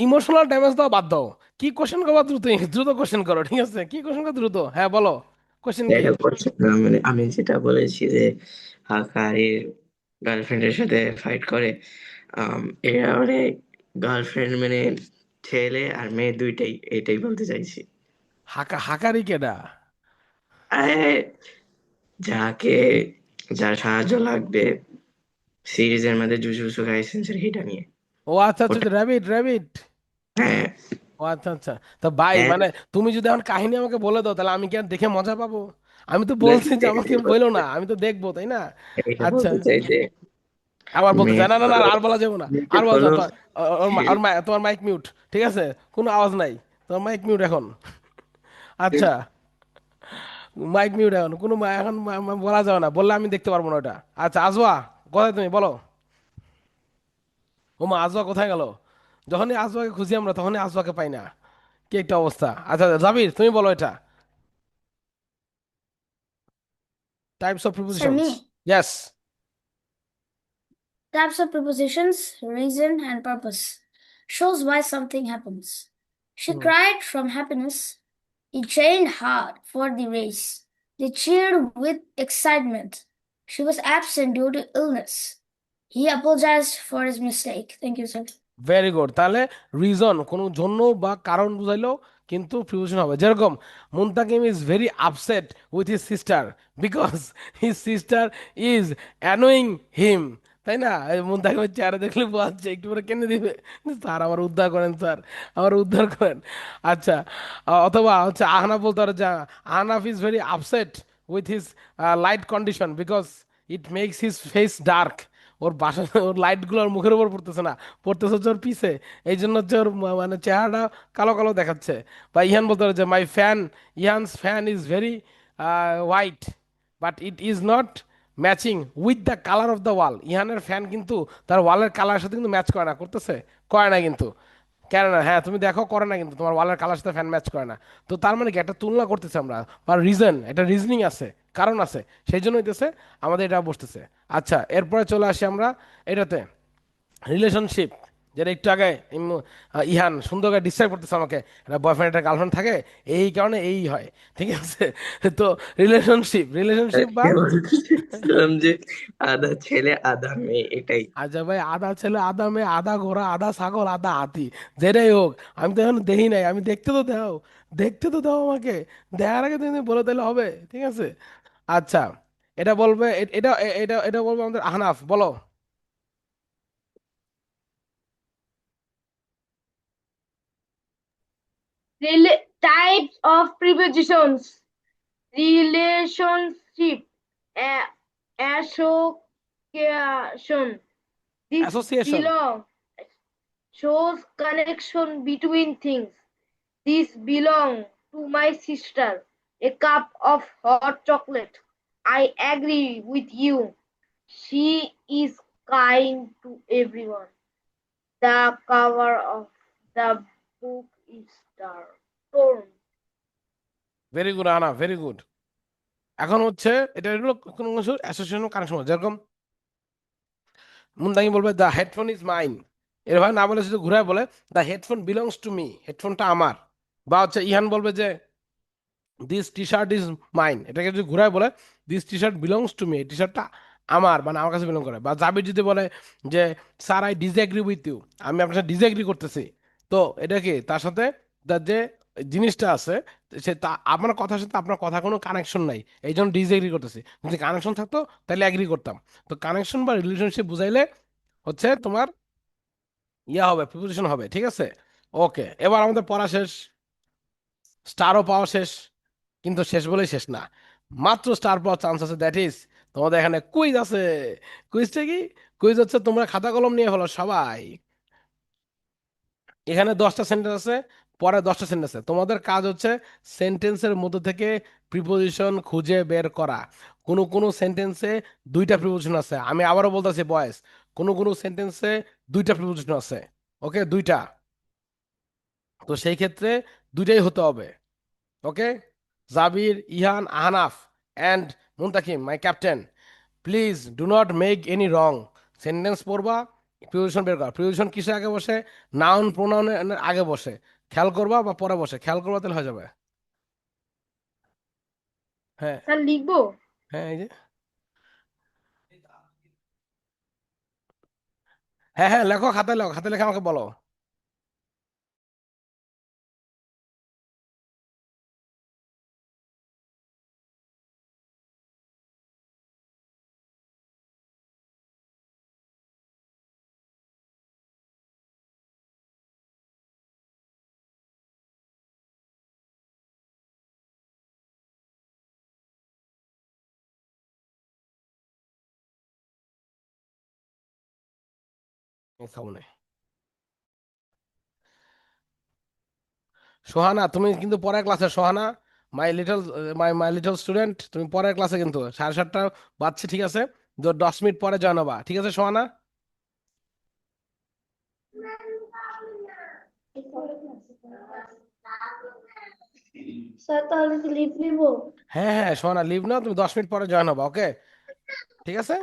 ইমোশনাল ড্যামেজ দাও বাদ দাও। কি কোশ্চেন করবা দ্রুত, দ্রুত কোশ্চেন করো, ঠিক আছে? কি কোশ্চেন করো দ্রুত, হ্যাঁ বলো। কোশ্চেন কি? এটা কোয়েশ্চেন না, মানে আমি যেটা বলেছি যে হাকারির গার্লফ্রেন্ডের সাথে ফাইট করে, এরা মানে গার্লফ্রেন্ড মানে ছেলে আর মেয়ে দুইটাই, এটাই বলতে চাইছি। হাকারি কেডা? আরে যাকে, যার সাহায্য লাগবে সিরিজের মধ্যে জুজুৎসু কাইসেন্সের হিটা নিয়ে। ও আচ্ছা আচ্ছা, ওটা র্যাবিট র্যাবিট। হ্যাঁ। ও আচ্ছা আচ্ছা। তো ভাই And মানে তুমি যদি এখন কাহিনী আমাকে বলে দাও তাহলে আমি কি আর দেখে মজা পাবো? আমি তো না, বলছি যে আমাকে এটাই বলো বলতে না, আমি তো দেখবো, তাই না? এটা আচ্ছা, বলতে চাই যে আবার বলতে চাই মেয়েটা না, না না হলো আর বলা যাবে না, মেয়েটা আর বলা কোনো যাবে না। তোমার মাইক মিউট, ঠিক আছে? কোনো আওয়াজ নাই, তোমার মাইক মিউট এখন। আচ্ছা, মাইক মিউট এখন, কোনো এখন বলা যাবে না, বললে আমি দেখতে পারবো না ওটা। আচ্ছা আজওয়া, কোথায় তুমি বলো? ওমা আজওয়া কোথায় গেল? যখনই আজওয়াকে খুঁজি আমরা তখনই আজওয়াকে পাই না, কি একটা অবস্থা। আচ্ছা জাবির তুমি বলো এটা, types of Sir, prepositions. me. Yes. Types of prepositions, reason, and purpose. Shows why something happens. She cried from happiness. He trained hard for the race. They cheered with excitement. She was absent due to illness. He apologized for his mistake. Thank you, sir. Very good. তাহলে রিজন কোনো জন্য বা কারণ বুঝাইলো কিন্তু প্রিপোজিশন হবে। যেরকম Muntakim is very upset with his sister because his sister is annoying him, তাই না? এই মুনতাকিমের চেহারা দেখলে বোঝা যাচ্ছে একটু পরে কেনে দিবে, স্যার আমার উদ্ধার করেন, স্যার আমার উদ্ধার করেন। আচ্ছা, অথবা হচ্ছে আহনাফ বলতে পারে যে Ahnaf is very upset with his light condition because it makes his face dark. ওর বাসা ওর লাইটগুলো ওর মুখের উপর পড়তেছে না, পড়তেছে হচ্ছে ওর পিছে, এই জন্য হচ্ছে ওর মানে চেহারাটা কালো কালো দেখাচ্ছে। বা ইহান বলতে পারে যে my fan, Ihan's fan is very white but it is not matching with the colour of the wall. ইহানের ফ্যান কিন্তু তার ওয়ালের কালারের সাথে কিন্তু ম্যাচ করে না, করতেছে, করে না কিন্তু, কেন না, হ্যাঁ তুমি দেখো করে না কিন্তু, তোমার ওয়ালের কালার সাথে ফ্যান ম্যাচ করে না। তো তার মানে কি একটা তুলনা করতেছে আমরা, বা রিজন, একটা রিজনিং আছে, কারণ আছে, সেই জন্য হইতেছে আমাদের এটা বসতেছে। আচ্ছা এরপরে চলে আসি আমরা এটাতে, রিলেশনশিপ, যেটা একটু আগে ইহান সুন্দর করে ডিসক্রাইব করতেছে আমাকে, একটা বয়ফ্রেন্ড একটা গার্লফ্রেন্ড থাকে, এই কারণে এই হয়, ঠিক আছে? তো রিলেশনশিপ, রিলেশনশিপ বা বলতে চাইছিলাম যে আধা ছেলে আধা মেয়ে এটাই। আচ্ছা ভাই, আধা ছেলে আধা মেয়ে, আধা ঘোড়া আধা ছাগল আধা হাতি, যেটাই হোক, আমি তো এখন দেখি নাই, আমি দেখতে তো দাও, দেখতে তো দাও আমাকে, দেখার আগে তুমি বলে দিলে হবে, ঠিক আছে? আচ্ছা, এটা বলবে এটা বলবে আমাদের আহনাফ, বলো। Types of prepositions. Relationship. A- Association. This association. belong shows connection between things. This belong to my sister. A cup of hot chocolate. I agree with you. She is kind to everyone. The cover of the book is torn. Very good আনা, ভেরি গুড। এখন হচ্ছে এটা হলো কোনো কিছু অ্যাসোসিয়েশন কানেকশন, যেরকম মুন্দাঙ্গি বলবে দ্য হেডফোন ইজ মাইন, এরভাবে না বলে শুধু ঘুরায় বলে the headphone belongs to me, হেডফোনটা আমার। বা হচ্ছে ইহান বলবে যে this T shirt is mine, এটাকে যদি ঘুরায় বলে this T shirt belongs to me, এই টি শার্টটা আমার, মানে আমার কাছে বিলং করে। বা জাবির যদি বলে যে sir I disagree with you, আমি আপনার সাথে ডিসএগ্রি করতেছি, তো এটা কি তার সাথে তার যে জিনিসটা আছে, সে তা আপনার কথার সাথে আপনার কথা কোনো কানেকশন নাই, এই জন্য ডিসএগ্রি করতেছি। যদি কানেকশন থাকতো তাহলে অ্যাগ্রি করতাম। তো কানেকশন বা রিলেশনশিপ বুঝাইলে হচ্ছে তোমার ইয়া হবে, প্রিপোজিশন হবে, ঠিক আছে? ওকে, এবার আমাদের পড়া শেষ, স্টারও পাওয়া শেষ, কিন্তু শেষ বলেই শেষ না, মাত্র স্টার পাওয়ার চান্স আছে, দ্যাট ইজ তোমাদের এখানে কুইজ আছে। কুইজটা কি? কুইজ হচ্ছে তোমরা খাতা কলম নিয়ে হলো সবাই, এখানে 10টা সেন্টেন্স আছে, পরে 10টা সেন্টেন্স আছে, তোমাদের কাজ হচ্ছে সেন্টেন্সের মধ্যে থেকে প্রিপোজিশন খুঁজে বের করা। কোনো কোনো সেন্টেন্সে দুইটা প্রিপোজিশন আছে, আমি আবারও বলতেছি বয়েস, কোনো কোনো সেন্টেন্সে দুইটা প্রিপোজিশন আছে, ওকে দুইটা। তো সেই ক্ষেত্রে দুইটাই হতে হবে, okay? Jabir, Ihan, Ahnaf and Muntakim, my captain, please do not make any wrong. Sentence পড়বা, প্রিপোজিশন বের করা, প্রিপোজিশন কিসে আগে বসে? নাউন প্রোনাউনের আগে বসে, খেয়াল করবা, বা পরে বসে খেয়াল করবা, তাহলে হয়ে যাবে। হ্যাঁ, স্যার লিখবো? হ্যাঁ এই যে, হ্যাঁ হ্যাঁ লেখো, খাতায় লেখো, খাতায় লেখে আমাকে বলো। খাবো না। সোহানা তুমি কিন্তু পরের ক্লাসে, Sohana my little my little student, তুমি পরের ক্লাসে কিন্তু 7:30 বাজছে, ঠিক আছে? 10 মিনিট পরে জয়েন হবা, ঠিক আছে সোহানা? স্যার তাহলে কি লিভ নিব? হ্যাঁ হ্যাঁ সোহানা, লিভ নাও, তুমি 10 মিনিট পরে জয়েন হবা, ওকে? ঠিক আছে,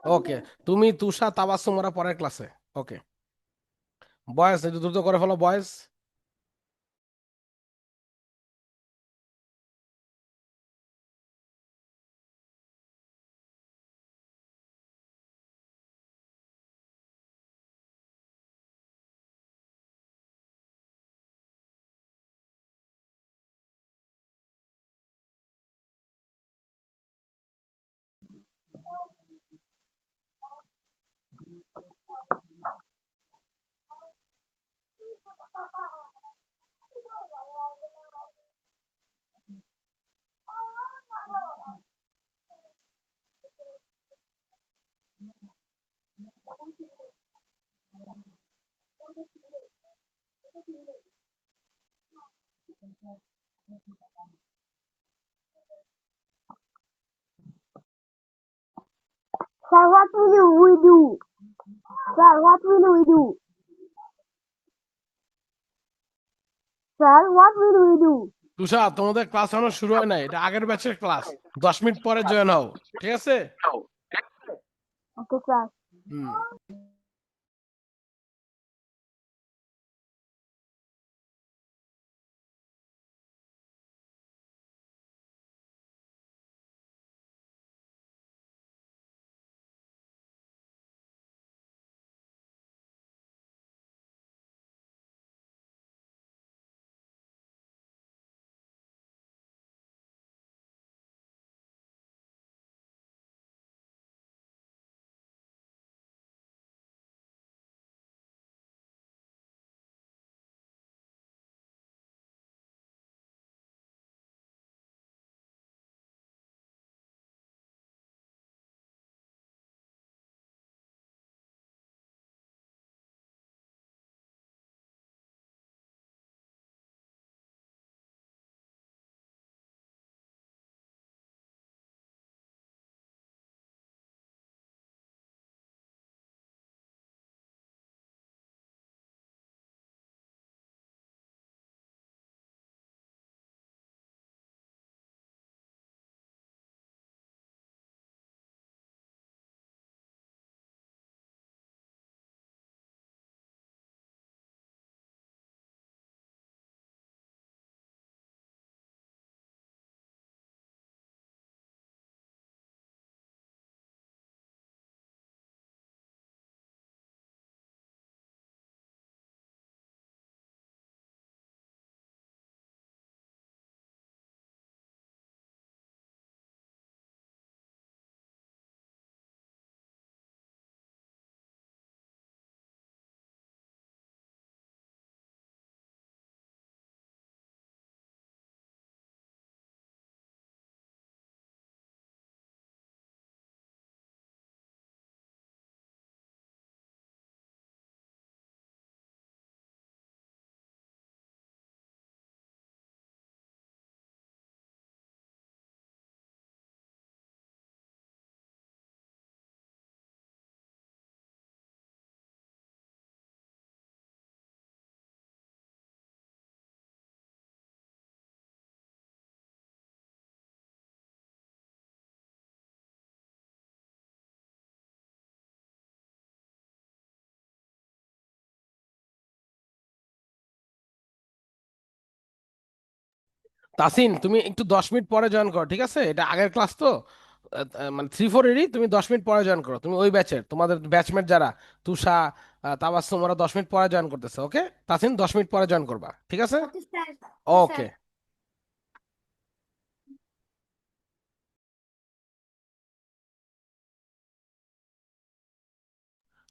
ওকে। তুমি, তুষা, তাবাসসুম ওরা পরের ক্লাসে। ওকে বয়েস, একটু দ্রুত করে ফেলো বয়েস। Sir, what will we do? Sir, what will we do? Sir, what will we do? Tusha তোমাদের ক্লাস এখনো শুরু হয় নাই, এটা আগের ব্যাচের ক্লাস, 10 মিনিট পরে জয়েন হও, ঠিক আছে? Okay, sir. হুম। তাসিন তুমি একটু 10 মিনিট পরে জয়েন করো, ঠিক আছে? এটা আগের ক্লাস তো, মানে 3-4 এরই, তুমি 10 মিনিট পরে জয়েন করো, তুমি ওই ব্যাচের, তোমাদের ব্যাচমেট যারা, তুষা, তাবাসসুম ওরা 10 মিনিট পরে জয়েন করতেছে, ওকে? তাসিন 10 মিনিট পরে জয়েন করবা, ঠিক আছে? Okay, sir. ওকে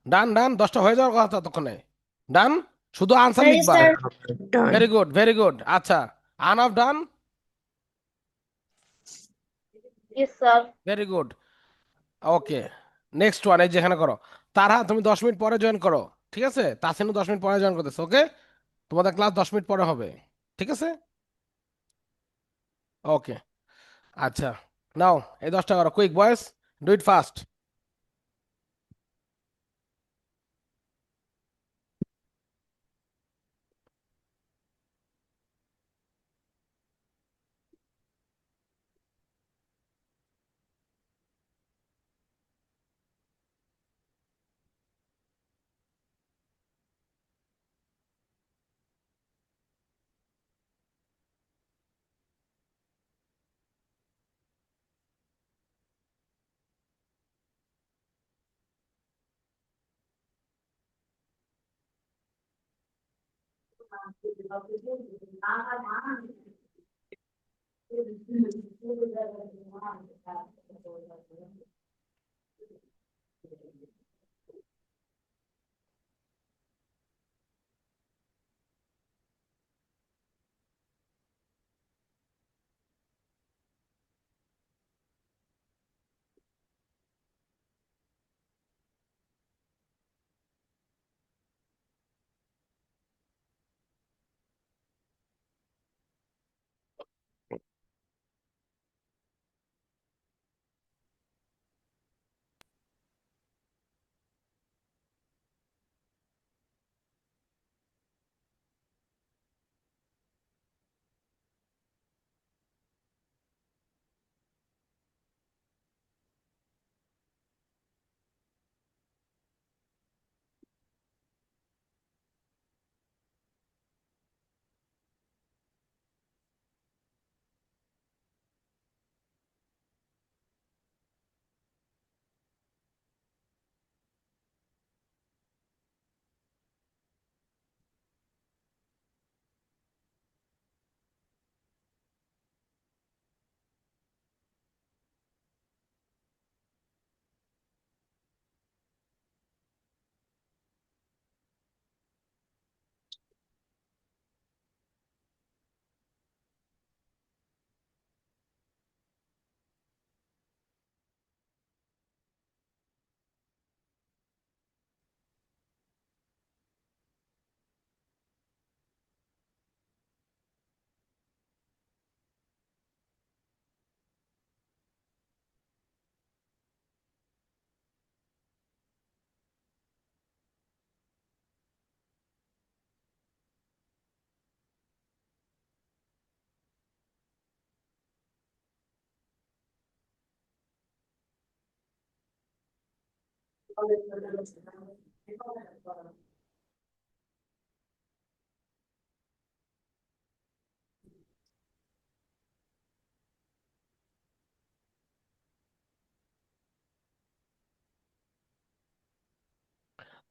ডান ডান, 10টা হয়ে যাওয়ার কথা ততক্ষণে। ডান, শুধু আনসার Yes, লিখবা। sir. Done. Very good very good, আচ্ছা। আনাফ ডান, Yes, sir. Very good. Okay next one, এই যেখানে করো। তারহা তুমি 10 মিনিট পরে জয়েন করো। ঠিক আছে? তাসিনও 10 মিনিট পরে জয়েন করতেছে, ওকে? তোমাদের ক্লাস 10 মিনিট পরে হবে, ঠিক আছে? ওকে, আচ্ছা, নাও এই 10টা করো, কুইক বয়েস, ডু ইট ফাস্ট।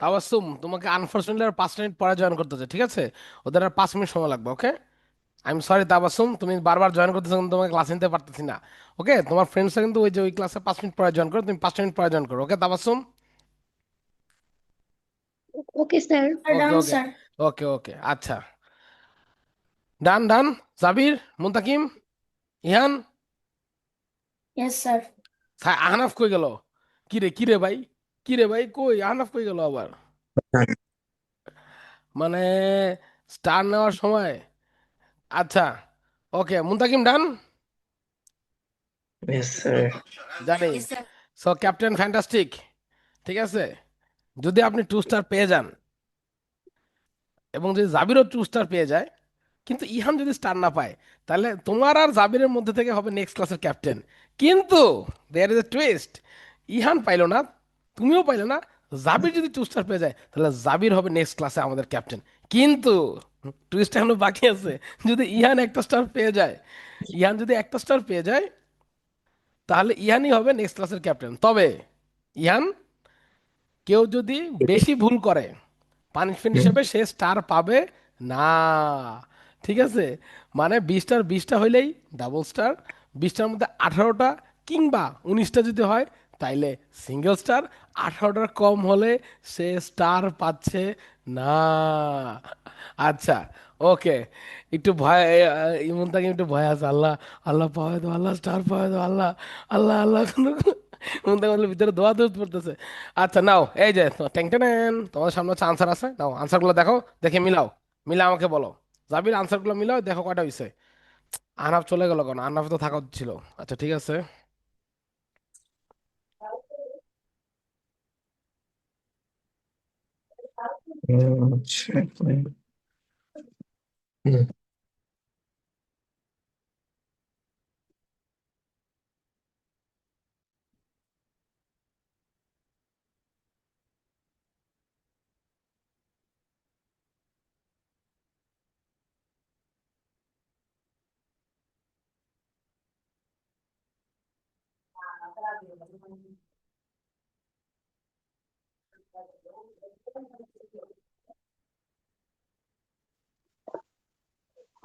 তাবাসসুম, তোমাকে আনফরচুনেটলি আর 5 মিনিট পরে জয়েন করতে হচ্ছে, ঠিক আছে? ওদের আর 5 মিনিট সময় লাগবে, ওকে? আই এম সরি তাবাসসুম, তুমি বারবার জয়েন করতেছো কিন্তু তোমাকে ক্লাস নিতে পারতেছি না, ওকে? তোমার ফ্রেন্ডসরা কিন্তু ওই যে ওই ক্লাসে 5 মিনিট পরে জয়েন করো, তুমি 5 মিনিট পরে জয়েন করো, ওকে তাবাসসুম? Okay, sir. ওকে Done, ওকে sir. ওকে ওকে, আচ্ছা, ডান ডান। জাবির, মুনতাকিম, ইহান, Yes, sir. আহনাফ কই গেল? কিরে কিরে ভাই, কিরে ভাই, কই আহনাফ কই গেল আবার? মানে স্টার নেওয়ার সময়। আচ্ছা, ওকে, মুনতাকিম ডান। Yes, sir. জানি। Yes, sir. So captain fantastic, ঠিক আছে? যদি আপনি 2 স্টার পেয়ে যান এবং যদি জাবিরও 2 স্টার পেয়ে যায়, কিন্তু ইহান যদি স্টার না পায়, তাহলে তোমার আর জাবিরের মধ্যে থেকে হবে নেক্সট ক্লাসের ক্যাপ্টেন। কিন্তু দেয়ার ইজ এ টুইস্ট, ইহান পাইলো না, তুমিও পাইলে না, জাবির যদি 2 স্টার পেয়ে যায় তাহলে জাবির হবে নেক্সট ক্লাসে আমাদের ক্যাপ্টেন। কিন্তু টুইস্ট এখনো বাকি আছে, যদি ইহান একটা স্টার পেয়ে যায়, ইহান যদি একটা স্টার পেয়ে যায় তাহলে ইহানই হবে নেক্সট ক্লাসের ক্যাপ্টেন। তবে ইহান, কেউ যদি বেশি ভুল করে পানিশমেন্ট হিসেবে সে স্টার পাবে না, ঠিক আছে? মানে 20টার 20টা হইলেই ডাবল স্টার, 20টার মধ্যে 18টা কিংবা 19টা যদি হয় তাইলে সিঙ্গেল স্টার, 18টার কম হলে সে স্টার পাচ্ছে না। আচ্ছা, ওকে, একটু ভয়, ইমন তাকে একটু ভয় আছে, আল্লাহ আল্লাহ পাওয়া দাও, আল্লাহ স্টার পাওয়া দাও, আল্লাহ আল্লাহ আল্লাহ, কোনো মুন্তাকিম বললো ভিতরে দোয়া দৌড় পড়তেছে। আচ্ছা নাও, এই যে ট্যাং ট্যান, তোমাদের সামনে হচ্ছে আনসার আছে, নাও আনসারগুলো দেখো, দেখে মিলাও, মিলে আমাকে বলো। জাবির আনসারগুলো মিলাও, দেখো কয়টা হয়েছে। আহনাফ চলে গেল কেন? আহনাফ তো থাকা উচিত ছিল। আচ্ছা ঠিক আছে।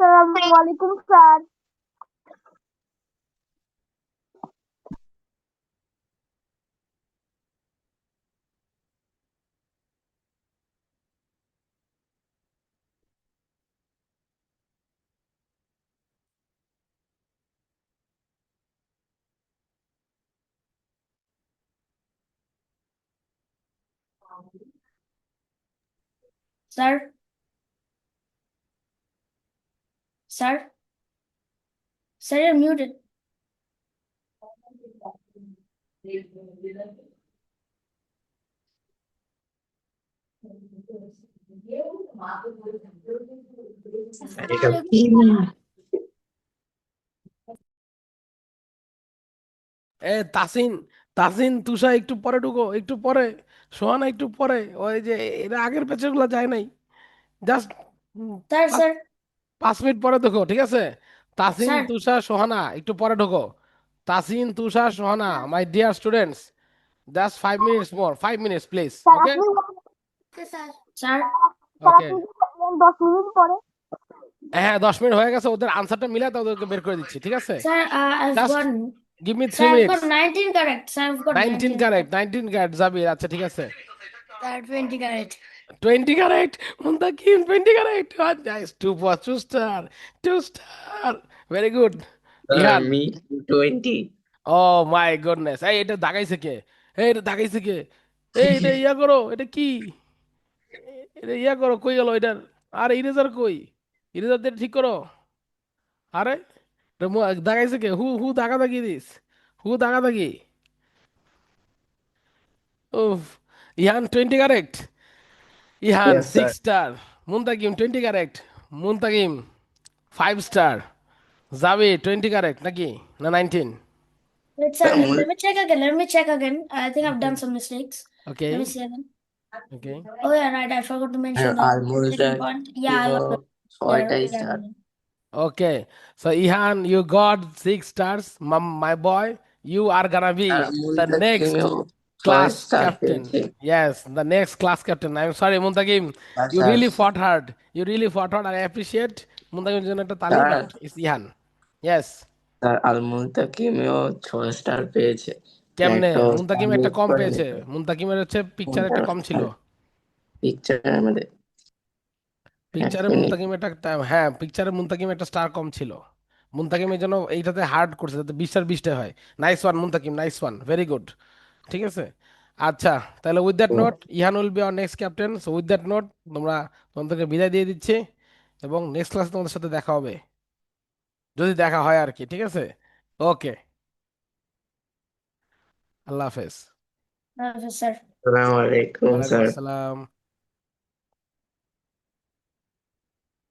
আসসালামু আলাইকুম sir. Sir, sir, sir, you're muted. এটা কি না? এ তাসিন, তাসিন তুষা একটু পরে ঢুকো, একটু পরে। সোহানা একটু পরে। ওই যে এরা আগের ব্যাচের গুলো যায় নাই, জাস্ট Sir, পাঁচ sir, 5 মিনিট পরে ঢুকো, ঠিক আছে? তাসিন, sir, তুষা, সোহানা একটু পরে ঢুকো। Tasin, Tusha, Sohana, my dear students, just 5 minutes more, 5 minutes please. Sir okay, আপনি okay, sir. Sir, sir okay. আপনি কি বললেন 10 মিনিট পরে? হ্যাঁ 10 মিনিট হয়ে গেছে, ওদের আনসারটা মিলে তা ওদেরকে বের করে দিচ্ছি, ঠিক আছে? sir, I've just got, give me sir, three I've got minutes 19 correct. Sir, I've got 19 19 correct, correct. 19 correct Jabir. আচ্ছা ঠিক আছে। Sir, 20 correct. 20 correct. Muntakim, 20 correct. Oh, nice. Two star. 2 star. Very good. Ihan, Me 20. Oh my goodness, এই এটা দাগাইছে কে? এই এটা দাগাইছে কে? এই এটা ইয়া করো, এটা কি? এটা ইয়া করো, কই গেল এটার? আরে ইরেজার কই? ইরেজার দিয়ে ঠিক করো। আরে এটা দাগাইছে কে? হু হু দাগা দাগি দিস, হু দাগা দাগি। উফ। Ihan 20 correct. Ihan Yes, sir. 6 star. Muntakim 20 correct. Muntakim 5 star. যাবে 20 কারেক্ট নাকি? না 19? Wait, sir, Amul, let me check again. Let me check again. I think I've done some mistakes. Okay, Let me see again. Okay. Oh, yeah, right. I forgot to mention the almost second point. Yeah, I got it. you Yeah, 40 right. star. Okay, so Ihan, you got 6 stars. My boy, you are gonna be আর the Multakim next 6 class star captain. পেয়েছে। Yes, the next class captain. I'm sorry, Muntakim. You আচ্ছা really fought hard. You really fought hard. I appreciate. Muntakim জন্য একটা তালি, sir, but it's Ihan. Yes. Sir আল মুলতাকিমও 6 স্টার পেয়েছে। কেমনে? একটা মুনতাকিম একটা সাবমিট কম করে পেয়েছে। নিতে মুনতাকিমের হচ্ছে পিকচার কোনটা একটা কম ছিল। পিকচারের মধ্যে। এক পিকচারে মিনিট। মুনতাকিম একটা হ্যাঁ, পিকচারে মুনতাকিম একটা স্টার কম ছিল। মুনতাকিম এই জন্য এইটাতে হার্ড করছে যাতে 20 হয়। Nice one Muntakim, nice one, very good. ঠিক আছে। আচ্ছা, তাহলে with that note Ihan will be our next captain. So with that note তোমরা, তোমাদেরকে বিদায় দিয়ে দিচ্ছি, এবং নেক্সট ক্লাসে তোমাদের সাথে দেখা হবে, যদি দেখা হয় আর কি, ঠিক আছে? ওকে, আল্লাহ হাফেজ। Sir. আসসালামু আলাইকুম ওয়ালাইকুম স্যার। আসসালাম।